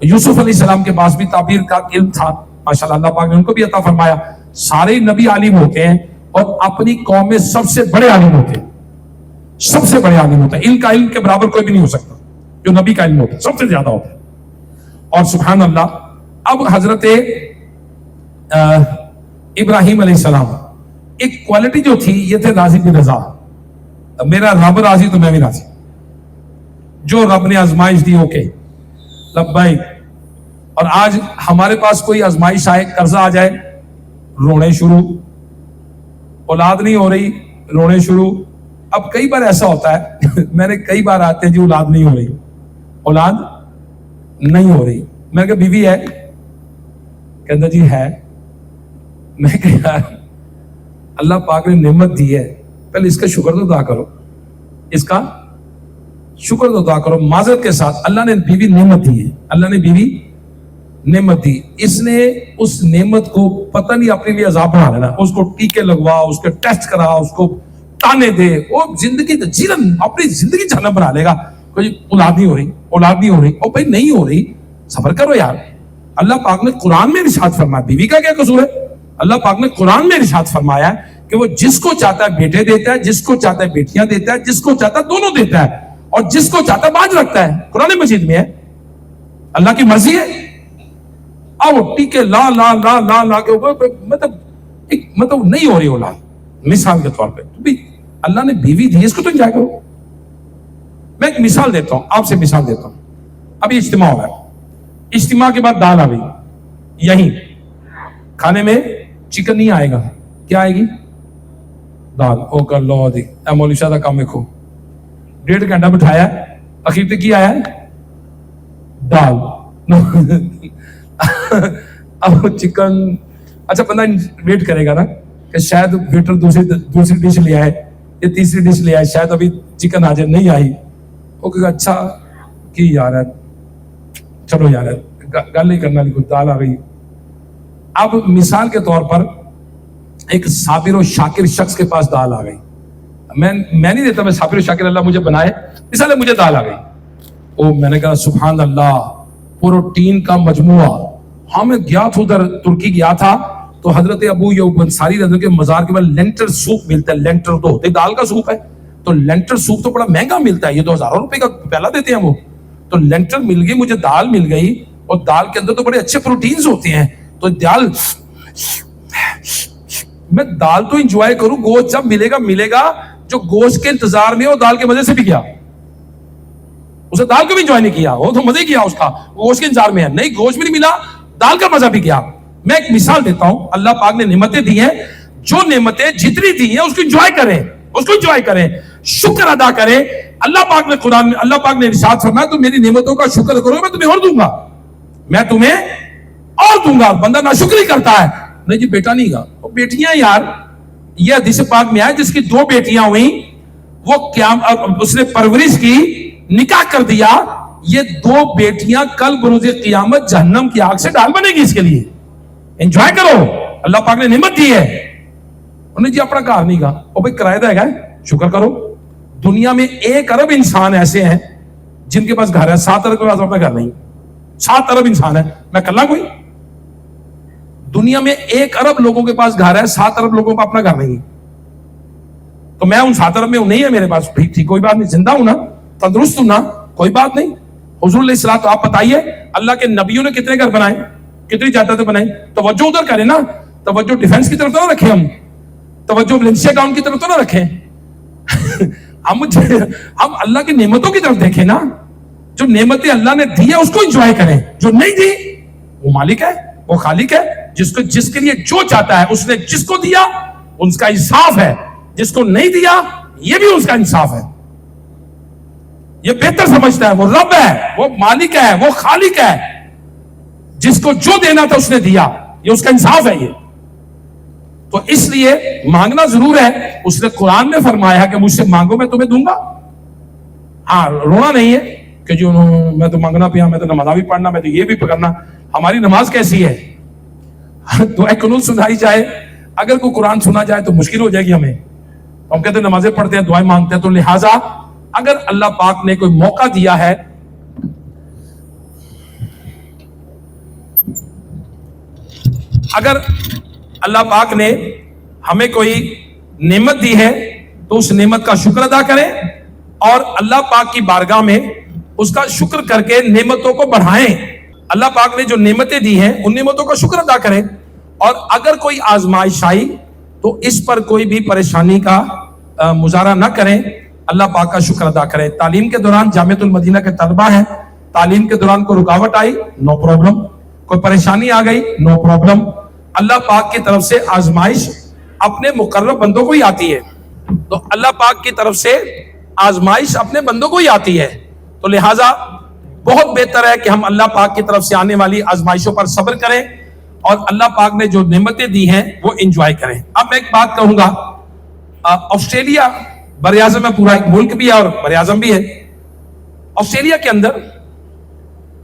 یوسف علیہ السلام کے پاس بھی تعبیر کا علم تھا، ماشاءاللہ اللہ پاک نے ان کو بھی عطا فرمایا۔ سارے نبی عالم ہوتے ہیں اور اپنی قوم میں سب سے بڑے عالم ہوتے ہیں، سب سے بڑے عالم ہوتا ہے، ان کا علم کے برابر کوئی بھی نہیں ہو سکتا، جو نبی کا علم ہوتا ہے سب سے زیادہ ہوتا ہے۔ اور سبحان اللہ، اب حضرت ابراہیم علیہ السلام ایک کوالٹی جو تھی یہ تھے راضی برضا، میرا رب راضی تو میں بھی راضی، جو رب نے آزمائش دی اوکے لبیک۔ اور آج ہمارے پاس کوئی آزمائش آئے، قرضہ آ جائے، رونے شروع، اولاد نہیں ہو رہی رونے شروع۔ اب کئی بار ایسا ہوتا ہے میں نے کئی بار آتے ہیں جی اولاد نہیں ہو رہی، اولاد نہیں ہو رہی، میں کہا بیوی ہے، کہتا جی ہے، میں کہا یار اللہ پاک نے نعمت دی ہے، پہلے اس کا شکر تو ادا کرو، اس کا شکر تو ادا کرو۔ معذرت کے ساتھ اللہ نے بیوی نعمت دی ہے، اللہ نے بیوی نعمت دی، اس نے اس نعمت کو پتہ نہیں اپنے لیے عذاب بنا لینا، اس کو ٹیکے لگوا، اس کے ٹیسٹ کرا، اس کو تانے دے، وہ زندگی جیلن اپنی زندگی جہنم بنا لے گا۔ کوئی اولاد نہیں ہو رہی، اولاد نہیں ہو رہی، اور بھائی نہیں ہو رہی صبر کرو یار، اللہ پاک نے قرآن میں ارشاد فرمایا، بیوی کا کیا قصور ہے؟ اللہ پاک نے قرآن میں ارشاد فرمایا ہے کہ وہ جس کو چاہتا ہے بیٹے دیتا ہے، جس کو چاہتا ہے بیٹیاں دیتا ہے، جس کو چاہتا ہے دونوں دیتا ہے، اور جس کو چاہتا ہے باز رکھتا ہے، قرآن مجید میں ہے، اللہ کی مرضی ہے۔ اب ٹیکے لا لا لا لا لا کے اوپر مطلب نہیں ہو رہی اولاد، مثال کے طور پہ تو بھی اللہ نے بیوی دی، اس کو تو انجوائے کرو۔ میں ایک مثال دیتا ہوں، آپ سے مثال دیتا ہوں، ابھی اجتماع ہو رہا ہے، اجتماع کے بعد دال آ گئی، یہیں کھانے میں چکن نہیں آئے گا، کیا آئے گی؟ دال۔ او کر لو دی اے مولوی صاحب کا کام دیکھو، 1.5 گھنٹہ بٹھایا، اخیر تک کیا آیا؟ دال۔ اب چکن، اچھا بندہ ویٹ کرے گا نا کہ شاید ویٹر دوسری ڈش لے آئے یا تیسری ڈش لے آئے، شاید ابھی چکن آ جائے، نہیں آئی، وہ کہے گا اچھا کی یار ہے، چلو یار گل نہیں کرنا، لیکن دال آ گئی۔ اب مثال کے طور پر ایک صابر و شاکر شخص کے پاس دال آ گئی، میں نہیں دیتا، میں صابر و شاکر اللہ مجھے بنائے، مثال ہے مجھے دال آ گئی، او میں نے کہا سبحان اللہ، پروٹین کا مجموعہ۔ ہاں میں گیا تھا ادھر، ترکی گیا تھا، تو حضرت ابو ایوب انصاری رضی اللہ عنہ کے مزار کے بعد لینٹر سوپ ملتا ہے، لینٹر تو ہوتے دال کا سوپ ہے، تو لینٹر سوپ تو بڑا مہنگا ملتا ہے، یہ تو ہزاروں روپے کا پیالہ دیتے ہیں وہ، تو لینٹر مل گئی مجھے، دال مل گئی، اور دال کے اندر تو بڑے اچھے پروٹینز ہوتے ہیں، تو دال میں دال تو انجوائے کروں، گوشت جب ملے گا، جو گوشت کے انتظار میں وہ دال کے مزے سے بھی گیا، اسے دال کو بھی انجوائے نہیں کیا، وہ تو مزے کیا اس کا، گوشت کے انتظار میں ہے، نہیں گوشت بھی نہیں ملا، دال کا مزہ بھی گیا۔ میں ایک مثال دیتا ہوں، اللہ پاک نے نعمتیں دی ہیں، جو نعمتیں جتنی دی ہیں اس کو انجوائے کریں، اس کو انجوائے کریں، شکر ادا کریں۔ اللہ پاک نے قرآن میں، اللہ پاک نے ارشاد فرمایا تو میری نعمتوں کا شکر کرو میں تمہیں اور دوں گا، میں تمہیں اور دوں گا۔ بندہ ناشکری کرتا ہے، نہیں جی بیٹا نہیں گا، وہ بیٹیاں یار، یہ حدیث پاک میں آیا جس کی 2 بیٹیاں ہوئیں، وہ اس نے پرورش کی، نکاح کر دیا، یہ 2 بیٹیاں کل بروز قیامت جہنم کی آگ سے ڈال بنے گی، اس کے لیے انجوائے کرو، اللہ پاک نے نعمت دی ہے۔ انہیں جی اپنا گھر نہیں گا، وہ بھائی کرایہ دے گا، شکر کرو۔ دنیا میں 1 ارب انسان ایسے ہیں جن کے پاس گھر ہے، 7 ارب کے پاس اپنا گھر نہیں، 7 ارب انسان ہے، میں کلا کوئی؟ دنیا میں 1 ارب لوگوں کے پاس گھر ہے، 7 ارب لوگوں کا اپنا گھر نہیں، تو میں ان 7 ارب میں نہیں ہے میرے پاس، ٹھیک کوئی بات نہیں، زندہ ہوں نا، تندرست ہوں نا، کوئی بات نہیں۔ حضور علیہ الصلوۃ، آپ بتائیے اللہ کے نبیوں نے کتنے گھر بنائے، کتنی جائیدادیں بنائی؟ توجہ ادھر کریں نا، توجہ ڈیفنس کی طرف تو نہ رکھیں، ہم توجہ بیلنس اکاؤنٹ کی طرف تو نہ رکھیں ہم اللہ کی نعمتوں کی طرف دیکھیں نا، جو نعمتیں اللہ نے دی ہے اس کو انجوائے کریں، جو نہیں دی وہ مالک ہے، وہ خالق ہے، جس کے لیے جو چاہتا ہے، اس نے جس کو دیا اس کا انصاف ہے، جس کو نہیں دیا یہ بھی اس کا انصاف ہے. یہ بہتر سمجھتا ہے، وہ رب ہے، وہ مالک ہے، وہ خالق ہے. جس کو جو دینا تھا اس نے دیا، یہ اس کا انصاف ہے. یہ تو اس لیے مانگنا ضرور ہے. اس نے قرآن میں فرمایا کہ مجھ سے مانگو میں تمہیں دوں گا. ہاں، رونا نہیں ہے کہ جو میں تو مانگنا پیا، میں تو نماز بھی پڑھنا، میں تو یہ بھی پکڑنا. ہماری نماز کیسی ہے؟ دعائے قنوت سنائی جائے، اگر کوئی قرآن سنا جائے تو مشکل ہو جائے گی ہمیں. ہم کہتے ہیں نمازیں پڑھتے ہیں، دعائیں مانگتے ہیں. تو لہٰذا اگر اللہ پاک نے کوئی موقع دیا ہے، اگر اللہ پاک نے ہمیں کوئی نعمت دی ہے تو اس نعمت کا شکر ادا کریں اور اللہ پاک کی بارگاہ میں اس کا شکر کر کے نعمتوں کو بڑھائیں. اللہ پاک نے جو نعمتیں دی ہیں ان نعمتوں کا شکر ادا کریں. اور اگر کوئی آزمائش آئی تو اس پر کوئی بھی پریشانی کا مظاہرہ نہ کریں، اللہ پاک کا شکر ادا کریں. تعلیم کے دوران جامعۃ المدینہ کے طلبہ ہیں، تعلیم کے دوران کوئی رکاوٹ آئی، نو پرابلم. کوئی پریشانی آ گئی، نو پرابلم. اللہ پاک کی طرف سے آزمائش اپنے مقرب بندوں کو ہی آتی ہے. تو اللہ پاک کی طرف سے آزمائش اپنے بندوں کو ہی آتی ہے. تو لہٰذا بہت بہتر ہے کہ ہم اللہ پاک کی طرف سے آنے والی آزمائشوں پر صبر کریں اور اللہ پاک نے جو نعمتیں دی ہیں وہ انجوائے کریں. اب میں ایک بات کہوں گا، آسٹریلیا بر اعظم میں پورا ایک ملک بھی ہے اور بر اعظم بھی ہے. آسٹریلیا کے اندر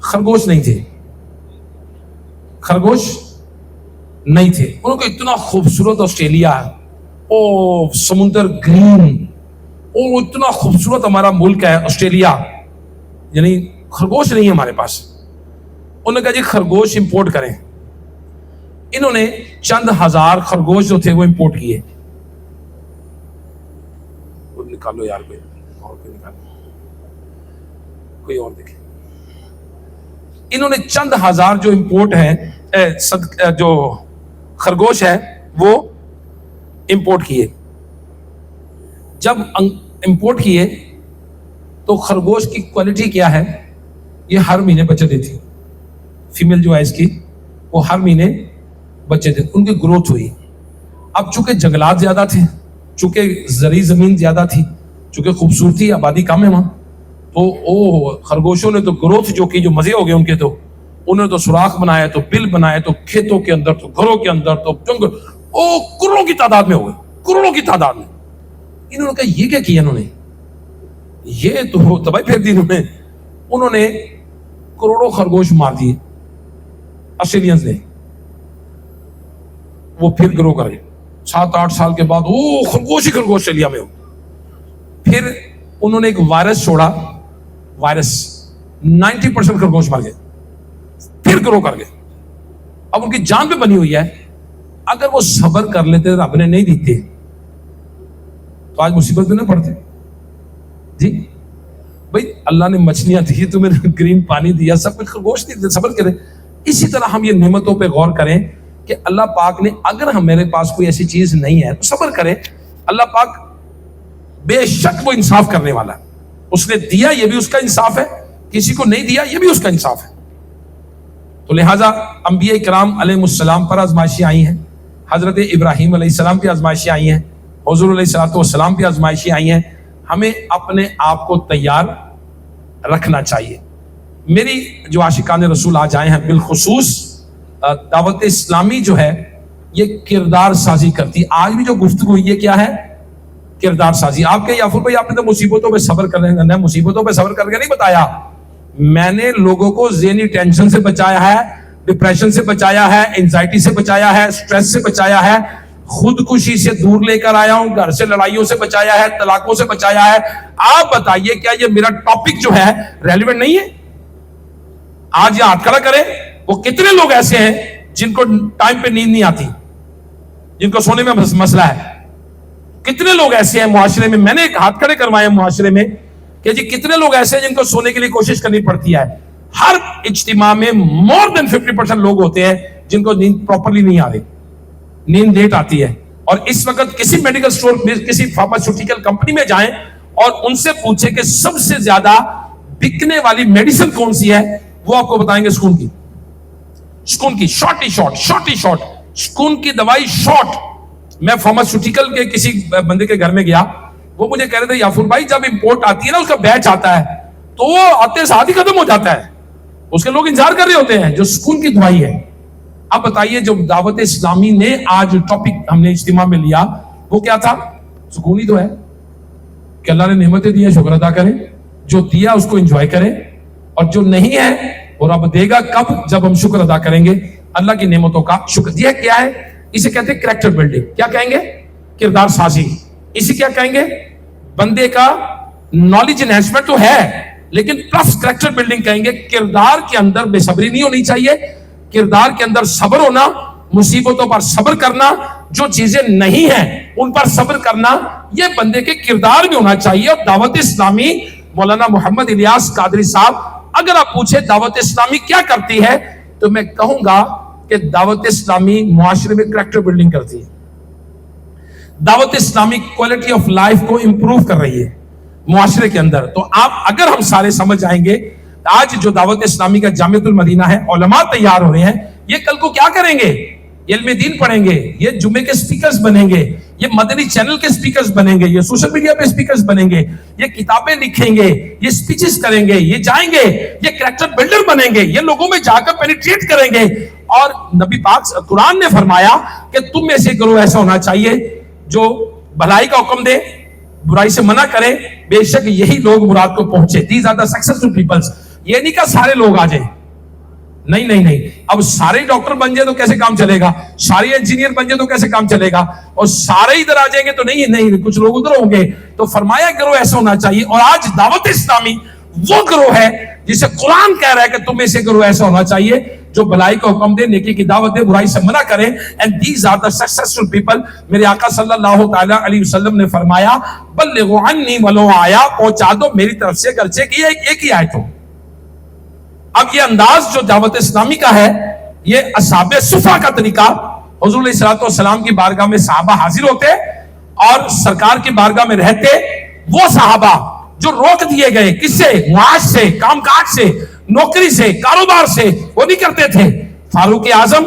خرگوش نہیں تھے، خرگوش نہیں تھے. انہوں کو اتنا خوبصورت آسٹریلیا ہے، او سمندر گرین، او اتنا خوبصورت ہمارا ملک ہے آسٹریلیا، یعنی خرگوش نہیں ہے ہمارے پاس. انہوں نے کہا جی خرگوش امپورٹ کریں. انہوں نے چند ہزار خرگوش جو تھے وہ امپورٹ کیے. نکالو یار، کوئی اور کوئی نکالو، کوئی اور دیکھیں. انہوں نے چند ہزار جو امپورٹ ہیں، جو خرگوش ہے وہ امپورٹ کیے. جب امپورٹ کیے تو خرگوش کی کوالٹی کیا ہے، یہ ہر مہینے بچے دیتی. فیمیل جو ہے اس کی وہ ہر مہینے بچے دیتی. ان کی گروتھ ہوئی. اب چونکہ جنگلات زیادہ تھے، چونکہ زرعی زمین زیادہ تھی، چونکہ خوبصورتی آبادی کم ہے وہاں، تو خرگوشوں نے تو گروتھ جو کی، جو مزے ہو گئے ان کے. تو انہوں نے تو سوراخ بنایا، تو بل بنائے، تو کھیتوں کے اندر، تو گھروں کے اندر، تو جنگل، کروڑوں کی تعداد میں ہو گئے، کروڑوں کی تعداد میں. انہوں نے کہا یہ کیا کیا انہوں نے، یہ تو تباہی پھیر دی انہوں نے کروڑوں خرگوش مار دیے آسٹریلینز نے. وہ پھر گرو کر گئے. 7-8 سال کے بعد خرگوش ہی خرگوش آسٹریلیا میں ہو. پھر انہوں نے ایک وائرس چھوڑا، وائرس 90% خرگوش مر گئے، پھر گرو کر گئے. اب ان کی جان پہ بنی ہوئی ہے، اگر وہ صبر کر لیتے، رب نے نہیں دیتے تو آج مصیبت میں نہ پڑتے. جی بھائی اللہ نے مچھلیاں دی، تمہیں گرین پانی دیا، سب کچھ، خرگوش نہیں، صبر کریں. اسی طرح ہم یہ نعمتوں پہ غور کریں کہ اللہ پاک نے، اگر میرے پاس کوئی ایسی چیز نہیں ہے تو صبر کریں. اللہ پاک بے شک وہ انصاف کرنے والا ہے. اس نے دیا، یہ بھی اس کا انصاف ہے. کسی کو نہیں دیا، یہ بھی اس کا انصاف ہے. تو لہٰذا انبیاء کرام علیہ السلام پر آزمائشیں آئی ہیں، حضرت ابراہیم علیہ السلام پہ آزمائشیں آئی ہیں، حضور علیہ السلام پہ آزمائشیں آئی ہیں. ہمیں اپنے آپ کو تیار رکھنا چاہیے. میری جو عاشقان رسول آج آئے ہیں، بالخصوص دعوت اسلامی جو ہے یہ کردار سازی کرتی. آج بھی جو گفتگو یہ کیا ہے، کردار سازی. آپ کے یافر بھائی آپ نے تو مصیبتوں پہ صبر کرنے، مصیبتوں پہ صبر کر کے نہیں بتایا. میں نے لوگوں کو ذہنی ٹینشن سے بچایا ہے، ڈپریشن سے بچایا ہے، اینزائٹی سے بچایا ہے، سٹریس سے بچایا ہے، خودکشی سے دور لے کر آیا ہوں، گھر سے لڑائیوں سے بچایا ہے، طلاقوں سے بچایا ہے. آپ بتائیے کیا یہ میرا ٹاپک جو ہے ریلیونٹ نہیں ہے؟ آج یہ ہاتھ کھڑا کریں. وہ کتنے لوگ ایسے ہیں جن کو ٹائم پہ نیند نہیں آتی، جن کو سونے میں مسئلہ ہے؟ کتنے لوگ ایسے ہیں معاشرے میں، میں نے ہاتھ کھڑے کروائے معاشرے میں کہ جی کتنے لوگ ایسے ہیں جن کو سونے کے لیے کوشش کرنی پڑتی ہے. ہر اجتماع میں more than 50% لوگ ہوتے ہیں جن کو نیند پراپرلی نہیں آ رہی، نیند لیٹ آتی ہے. اور اس وقت کسی میڈیکل سٹور، کسی فارماسیوٹیکل کمپنی میں جائیں اور ان سے پوچھیں کہ سب سے زیادہ بکنے والی میڈیسن کون سی ہے، وہ آپ کو بتائیں گے سکون کی. سکون کی شارٹ سکون کی دوائی شارٹ. میں فارماسیوٹیکل کے کسی بندے کے گھر میں گیا, وہ مجھے کہہ رہے تھے یافور بھائی جب امپورٹ آتی ہے نا, اس کا بیچ آتا ہے تو وہ آتے ساتھ ہی ختم ہو جاتا ہے, اس کے لوگ انتظار کر رہے ہوتے ہیں, جو سکون کی دوائی ہے. اب بتائیے جو دعوت اسلامی نے آج ٹاپک ہم نے اجتماع میں لیا وہ کیا تھا؟ سکون ہی تو ہے کہ اللہ نے نعمتیں دی ہیں, شکر ادا کریں, جو دیا اس کو انجوائے کریں, اور جو نہیں ہے وہ رب دے گا کب؟ جب ہم شکر ادا کریں گے اللہ کی نعمتوں کا شکر. یہ کیا ہے؟ اسے کہتے ہیں کریکٹر بلڈنگ. کیا کہیں گے؟ کردار سازی. اسے کیا کہیں گے؟ بندے کا نالج انہینسمنٹ تو ہے لیکن پلس کریکٹر بلڈنگ کہیں گے. کردار کے اندر بے صبری نہیں ہونی چاہیے, کردار کے اندر صبر ہونا, مصیبتوں پر صبر کرنا, جو چیزیں نہیں ہیں ان پر صبر کرنا, یہ بندے کے کردار میں ہونا چاہیے. اور دعوت اسلامی مولانا محمد الیاس قادری صاحب, اگر آپ پوچھیں دعوت اسلامی کیا کرتی ہے تو میں کہوں گا کہ دعوت اسلامی معاشرے میں کریکٹر بلڈنگ کرتی ہے. دعوت اسلامی کوالٹی آف لائف کو امپروو کر رہی ہے معاشرے کے اندر. تو آپ اگر ہم سارے سمجھ جائیں گے, آج جو دعوت اسلامی کا جامعۃ المدینہ ہے, علماء تیار ہو رہے ہیں, یہ کل کو کیا کریں گے؟ علم دین پڑھیں گے, یہ جمعے کے سپیکرز بنیں گے, یہ مدنی چینل کے سپیکرز بنیں گے, یہ سوشل میڈیا پہ سپیکرز بنیں گے, یہ کتابیں لکھیں گے, یہ سپیچز کریں گے, یہ جائیں گے, یہ کریکٹر بلڈر بنیں گے, یہ لوگوں میں جا کر پینیٹریٹ کریں گے. اور نبی پاک قرآن نے فرمایا کہ تم میں سے گروہ ایسا ہونا چاہیے جو بھلائی کا حکم دے, برائی سے منع کرے, بے شک یہی لوگ مراد کو پہنچے. These are the successful peoples. یہ نہیں کہ سارے لوگ آ جائیں, نہیں. اب سارے ڈاکٹر بن جائے تو کیسے کام چلے گا, سارے انجینئر بن جائے تو کیسے کام چلے گا, اور سارے ادھر آ جائیں گے تو نہیں, کچھ لوگ ادھر ہوں گے. تو فرمایا گروہ ایسا ہونا چاہیے. اور آج دعوت اسلامی وہ گروہ ہے جسے قرآن کہہ رہا ہے کہ تم میں سے گروہ ایسا ہونا چاہیے جو بھلائی کو حکم دے, نیکی کی دعوت دے, برائی سے منع کرے. And these are the successful people. میرے آقا صلی اللہ تعالی علیہ وسلم نے فرمایا بلغوا عنی ولو آیا, پہنچا دو میری طرف سے گرچہ کہ ایک ہی آیت ہو. اب یہ انداز جو دعوت اسلامی کا ہے, یہ اصحاب صفا کا طریقہ. حضور علیہ الصلوۃ والسلام کی بارگاہ میں صحابہ حاضر ہوتے اور سرکار کی بارگاہ میں رہتے. وہ صحابہ جو روک دیے گئے, کس سے؟ معاش سے, کام کاج سے, نوکری سے, کاروبار سے, وہ نہیں کرتے تھے. فاروق اعظم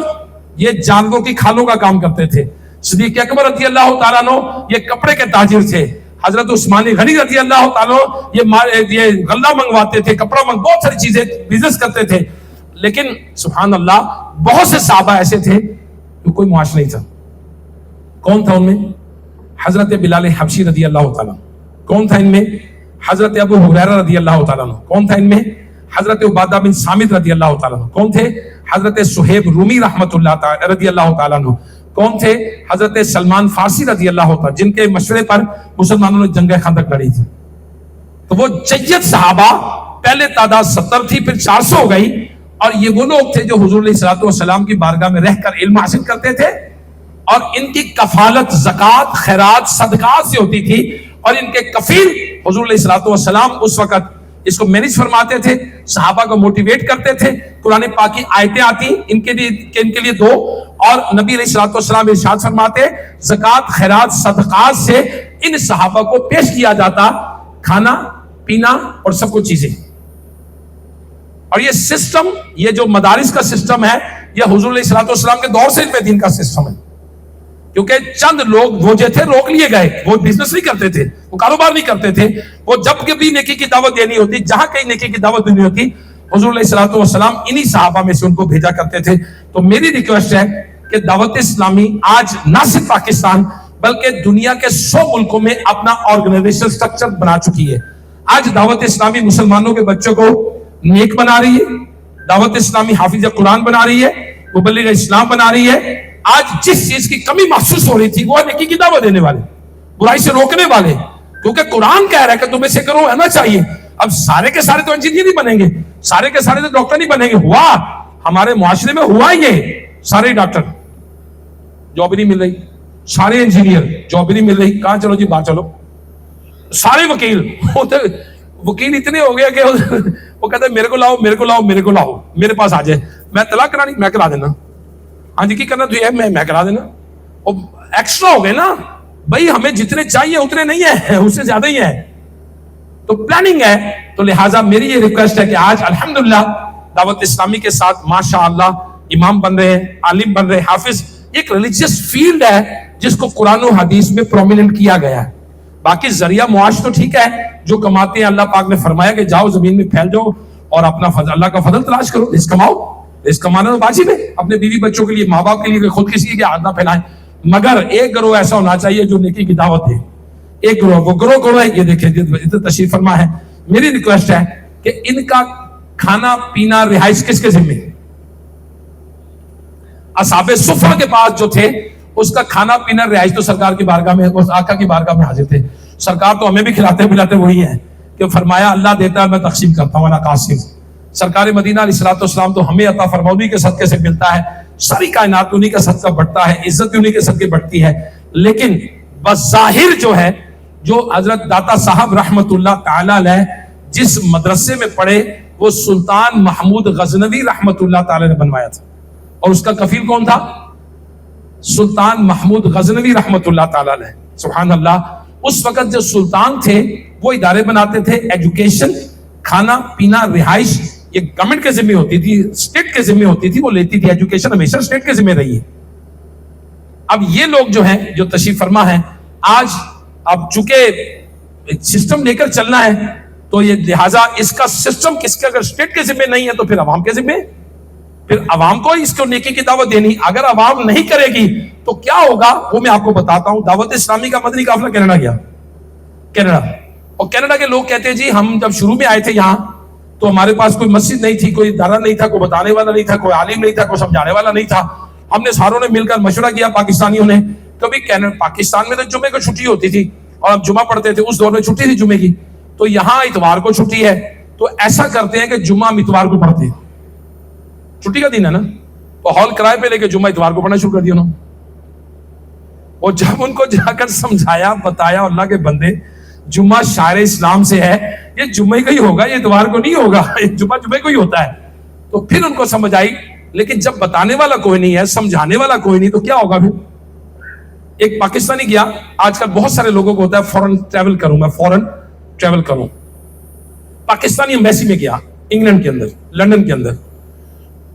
یہ جانوروں کی کھالوں کا کام کرتے تھے. صدیق اکبر رضی اللہ تعالیٰ عنہ یہ کپڑے کے تاجر تھے. حضرت عثمان غنی رضی اللہ تعالیٰ یہ غلہ منگواتے تھے, کپڑا بہت ساری چیزیں بزنس کرتے تھے. لیکن سبحان اللہ بہت سے صحابہ ایسے تھے جو کوئی معاش نہیں تھا. کون تھا ان میں؟ حضرت بلال حبشی رضی اللہ تعالیٰ. کون تھا ان میں؟ حضرت ابو ہریرہ رضی اللہ تعالیٰ. کون تھا ان میں؟ حضرت عبادہ بن صامت رضی اللہ تعالیٰ. کون تھے؟ حضرت صہیب رومی رحمت اللہ تعالیٰ رضی اللہ تعالیٰ. کون تھے؟ حضرت سلمان فارسی رضی اللہ تعالیٰ, جن کے مشورے پر مسلمانوں نے جنگ خندق لڑی تھی. تو وہ جید صحابہ, پہلے تعداد 70 تھی, پھر 400 ہو گئی. اور یہ وہ لوگ تھے جو حضور علیہ الصلوۃ والسلام کی بارگاہ میں رہ کر علم حاصل کرتے تھے, اور ان کی کفالت زکوٰۃ, خیرات, صدقات سے ہوتی تھی. اور ان کے کفیل حضور علیہ الصلوۃ والسلام اس وقت اس کو مینج فرماتے تھے, صحابہ کو موٹیویٹ کرتے تھے. قرآن پاک کی آیتیں آتی ان کے لیے دو, اور نبی علیہ الصلوۃ والسلام ارشاد فرماتے زکوٰۃ, خیرات, صدقات سے ان صحابہ کو پیش کیا جاتا کھانا پینا اور سب کچھ چیزیں. اور یہ سسٹم, یہ جو مدارس کا سسٹم ہے, یہ حضور علیہ الصلوۃ والسلام کے دور سے علم دین کا سسٹم ہے. کیونکہ چند لوگ وہ جو تھے روک لیے گئے, وہ بزنس نہیں کرتے تھے, وہ کاروبار نہیں کرتے تھے. وہ جب بھی نیکی کی دعوت دینی ہوتی, جہاں کہیں نیکی کی دعوت دینی ہوتی, حضور علیہ الصلوۃ والسلام انہی صحابہ میں سے ان کو بھیجا کرتے تھے. تو میری ریکویسٹ ہے کہ دعوت اسلامی آج نہ صرف پاکستان بلکہ دنیا کے 100 ملکوں میں اپنا آرگنائزیشن سٹرکچر بنا چکی ہے. آج دعوت اسلامی مسلمانوں کے بچوں کو نیک بنا رہی ہے, دعوت اسلامی حافظ قرآن بنا رہی ہے, مبلغ اسلام بنا رہی ہے. آج جس چیز کی کمی محسوس ہو رہی تھی وہ نیکی کی دعوت دینے والے, برائی سے روکنے والے, کیونکہ قرآن کہہ رہا ہے کہ تمہیں سے کرو ہونا چاہیے. اب سارے کے سارے تو انجینئر نہیں بنیں گے, سارے کے سارے تو ڈاکٹر نہیں بنیں گے. ہوا ہمارے معاشرے میں ہوا یہ, سارے ڈاکٹر جاب نہیں مل رہی, سارے انجینئر جاب نہیں مل رہی, کہاں چلو جی باہر چلو. سارے وکیل اتنے ہو گئے کہ وہ کہتے ہیں میرے کو لاؤ میرے کو لاؤ میرے کو لاؤ, میرے پاس آ جائے, میں طلاق کرانی میں کرا دینا, ہاں جی کی کرنا تو یہ میں کرا دینا. اور ایکسٹرا ہو گئے نا بھائی, ہمیں جتنے چاہیے اتنے نہیں ہیں, اس سے زیادہ ہی ہیں. تو پلاننگ ہے. تو لہٰذا میری یہ ریکویسٹ ہے کہ آج الحمدللہ دعوت اسلامی کے ساتھ ماشاءاللہ امام بن رہے ہیں, عالم بن رہے ہیں, حافظ. ایک ریلیجیس فیلڈ ہے جس کو قرآن و حدیث میں پرومیننٹ کیا گیا ہے. باقی ذریعہ معاش تو ٹھیک ہے, جو کماتے ہیں اللہ پاک نے فرمایا کہ جاؤ زمین میں پھیل جاؤ اور اپنا اللہ کا فضل تلاش کرو, رزق کماؤ. رزق کمانا تو واجب ہے اپنے بیوی بچوں کے لیے, ماں باپ کے لیے, خود کسی کے ہاتھ نہ پھیلائیں. مگر ایک گروہ ایسا ہونا چاہیے جو نیکی کی دعوت دے. ایک گروہ, وہ گروہ ہے یہ دیکھیں ادھر تشریف فرما ہے. میری ریکویسٹ ہے کہ ان کا کھانا پینا رہائش کس کے ذمہ؟ اصحاب صفہ کے پاس جو تھے اس کا کھانا پینا رہائش تو سرکار کی بارگاہ میں, آقا کی بارگاہ میں حاضر تھے. سرکار تو ہمیں بھی کھلاتے پلاتے وہی ہیں کہ فرمایا اللہ دیتا ہے میں تقسیم کرتا ہوں, انا قاسم. سرکار مدینہ علیہ الصلوۃ والسلام تو ہمیں عطا فرماؤنی کے صدقے سے ملتا ہے, ساری کائنات انہی کا صدقہ بڑھتا ہے, عزت انہی کے صدقے بڑھتی ہے. لیکن بظاہر جو ہے, جو حضرت داتا صاحب رحمت اللہ تعالی علیہ جس مدرسے میں پڑھے وہ سلطان محمود غزنوی رحمت اللہ تعالی نے بنوایا تھا, اور اس کا کفیل کون تھا؟ سلطان محمود غزنوی رحمت اللہ تعالی علیہ. سبحان اللہ. اس وقت جو سلطان تھے وہ ادارے بناتے تھے, ایجوکیشن, کھانا پینا, رہائش یہ گورنمنٹ کے ذمہ ہوتی تھی, اسٹیٹ کے ذمہ ہوتی تھی, وہ لیتی تھی. ایجوکیشن ہمیشہ اسٹیٹ کے ذمہ رہی ہے. اب یہ لوگ جو ہیں جو تشریف فرما ہیں آج, اب چونکہ سسٹم لے کر چلنا ہے تو یہ لہٰذا اس کا سسٹم کس کا, اگر اسٹیٹ کے ذمہ نہیں ہے تو پھر عوام کے ذمہ, پھر عوام کو اس کو نیکی کی دعوت دینی. اگر عوام نہیں کرے گی تو کیا ہوگا وہ میں آپ کو بتاتا ہوں. دعوت اسلامی کا مدنی قافلہ کینیڈا گیا, کینیڈا, اور کینیڈا کے لوگ کہتے ہیں جی ہم جب شروع میں آئے تھے یہاں تو ہمارے پاس کوئی مسجد نہیں تھی, کوئی ادارہ نہیں تھا, کوئی بتانے والا نہیں تھا, کوئی عالم نہیں تھا, کوئی سمجھانے والا نہیں تھا. ہم نے ساروں نے مل کر مشورہ کیا پاکستانیوں نے. کبھی پاکستان میں تو جمعے کو چھٹی ہوتی تھی اور ہم جمعہ پڑھتے تھے, اس دور میں چھٹی تھی جمعے کی, تو یہاں اتوار کو چھٹی ہے تو ایسا کرتے ہیں کہ جمعہ ہم اتوار کو پڑھتے ہیں, چھٹی کا دن ہے نا, تو ہال کرائے پہ لے کے جمعہ اتوار کو پڑھنا شروع کر دیا انہوں. اور جب ان کو جا کر سمجھایا بتایا, اللہ کے بندے جمعہ شاعر اسلام سے ہے, یہ جمعہ کا ہی ہوگا, یہ اتوار کو نہیں ہوگا, جمعہ جمعہ کو ہی ہوتا ہے. تو پھر ان کو سمجھ آئی. لیکن جب بتانے والا کوئی نہیں ہے, سمجھانے والا کوئی نہیں, تو کیا ہوگا پھر؟ ایک پاکستانی گیا, آج کل بہت سارے لوگوں کو ہوتا ہے فورن ٹریول کروں, میں فورن ٹریول کروں. پاکستانی ایمبیسی میں گیا انگلینڈ کے اندر, لندن کے اندر.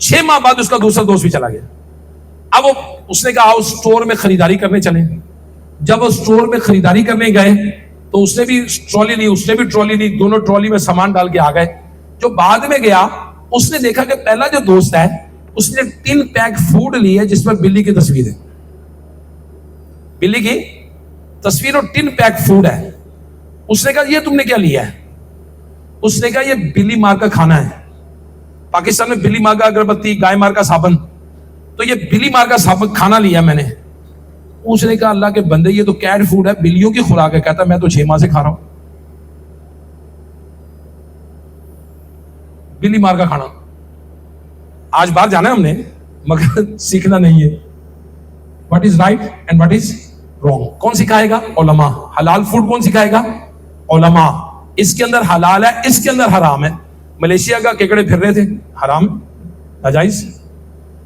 6 ماہ بعد اس کا دوسرا دوست بھی چلا گیا. اب اس نے کہا اس سٹور میں خریداری کرنے چلیں. جب وہ سٹور میں خریداری کرنے گئے تو اس نے بھی ٹرالی لی, اس نے بھی ٹرالی لی, دونوں ٹرالی میں سامان ڈال کے آ گئے. جو بعد میں گیا اس نے دیکھا کہ پہلا جو دوست ہے اس نے 3 پیک فوڈ لی ہے جس پر بلی کی تصویر ہے, بلی کی تصویر اور 3 پیک فوڈ ہے. اس نے کہا یہ تم نے کیا لیا ہے؟ اس نے کہا یہ بلی مار کا کھانا ہے. پاکستان میں بلی مار کا اگربتی, گائے مار کا صابن, تو یہ بلی مار کا صابن کھانا لیا میں نے. اس نے کہا اللہ کے بندے یہ تو کیٹ فوڈ ہے, بلیوں کی خوراک ہے. کہتا میں تو 6 ماہ سے کھا رہا ہوں بلی مار کا کھانا. آج باہر جانا ہے ہم نے مگر سیکھنا نہیں ہے what is right and what is wrong. کون سکھائے گا؟ علماء. حلال فوڈ کون سکھائے گا؟ علماء. اس کے اندر حلال ہے, اس کے اندر حرام ہے. ملیشیا کا کیکڑے پھر رہے تھے, حرام, ناجائز.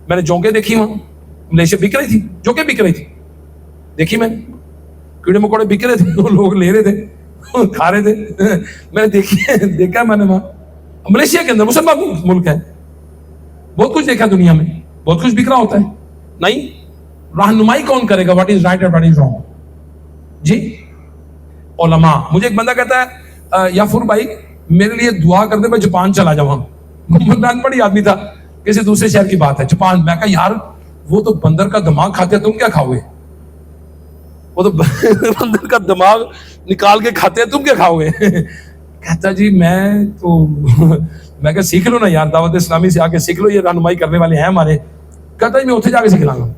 میں نے جونکیں دیکھی وہاں, ملیشیا بک رہی تھی, جونکیں بک رہی تھی, دیکھی میں نے, کیڑے مکوڑے بک رہے تھے, لوگ لے رہے تھے, کھا رہے تھے. میں نے دیکھا میں نے وہاں ملیشیا کے اندر, مسلمان ملک ہے, بہت کچھ دیکھا دنیا میں, بہت کچھ بک رہا ہوتا ہے. نہیں, رہنمائی کون کرے گا what is right and what is wrong? جی علماء. مجھے ایک بندہ کہتا ہے یافور بھائی میرے لیے دعا کر دے, میں جاپان چلا جاؤں. ان پڑھی آدمی تھا, کسی دوسرے شہر کی بات ہے, جاپان. میں کہا یار وہ تو بندر کا دماغ کھاتے ہیں, تم کیا کھاؤ گے؟ وہ تو بندر کا دماغ نکال کے کھاتے ہیں, تم کیا کھاؤ گے؟ کہتا جی میں تو میں کہا سیکھ لو نا یار, دعوت اسلامی سے آ کے سیکھ لو, یہ رہنمائی کرنے والے ہیں ہمارے. کہتا جی میں اتنے جا کے سکھلاؤں گا,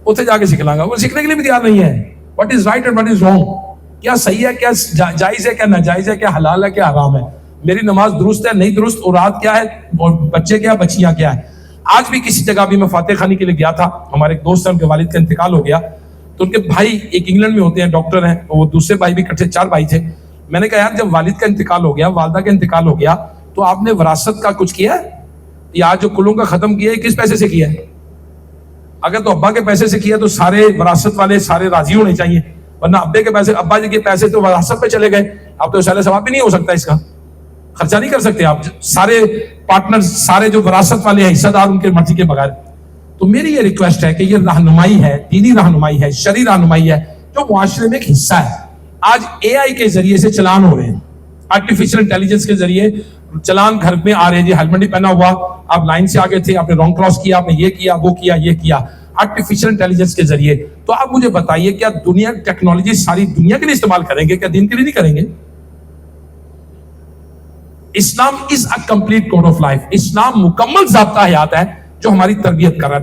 اتنے جا کے سکھلاؤں گا. وہ سیکھنے کے لیے بھی تیار نہیں ہے. What is right and what is wrong, کیا صحیح ہے, کیا جائز ہے, کیا ناجائز ہے, کیا حلال ہے, کیا حرام ہے. میری نماز درست ہے نہیں درست, اوراد کیا ہے, اور بچے کیا, بچیاں کیا ہے. آج بھی کسی جگہ بھی میں فاتح خانی کے لیے گیا تھا, ہمارے ایک دوست ہیں, ان کے والد کا انتقال ہو گیا, تو ان کے بھائی ایک انگلینڈ میں ہوتے ہیں, ڈاکٹر ہیں, وہ دوسرے بھائی بھی اکٹھے 4 بھائی تھے. میں نے کہا یار جب والد کا انتقال ہو گیا, والدہ کا انتقال ہو گیا, تو آپ نے وراثت کا کچھ کیا ہے یا جو کلوں کا ختم کیا ہے کس پیسے سے کیا ہے؟ اگر تو ابا کے پیسے سے کیا تو سارے وراثت والے سارے راضی ہونے چاہیے, ورنہ ابے کے پیسے, ابا جی کے پیسے تو وراثت پہ چلے گئے, اب تو سارے ثواب بھی نہیں ہو سکتا اس کا. خرچہ نہیں کر سکتے آپ، سارے پارٹنر، سارے جو وراثت والے ہیں حصہ دار ان کے مرضی کے بغیر. تو میری یہ ریکویسٹ ہے کہ یہ رہنمائی ہے، دینی رہنمائی ہے، شرعی رہنمائی ہے، جو معاشرے میں ایک حصہ ہے. آج اے آئی کے ذریعے سے چلان ہو رہے ہیں، آرٹیفیشل انٹیلیجنس کے ذریعے چلان گھر میں آ رہے ہیں. جی ہیلمٹ نہیں پہنا ہوا، آپ لائن سے آگے تھے، آپ نے رانگ کراس کیا، آپ نے یہ کیا، وہ کیا، یہ کیا، آرٹیفیشل انٹیلیجنس کے ذریعے. تو آپ مجھے بتائیے کیا دنیا ٹیکنالوجی ساری دنیا کے لیے استعمال کریں گے، کیا دین کے لیے نہیں کریں گے؟ Islam is a complete code of life. Islam مکمل ضابطہ حیات ہے جو ہماری تربیت کر رہا ہے.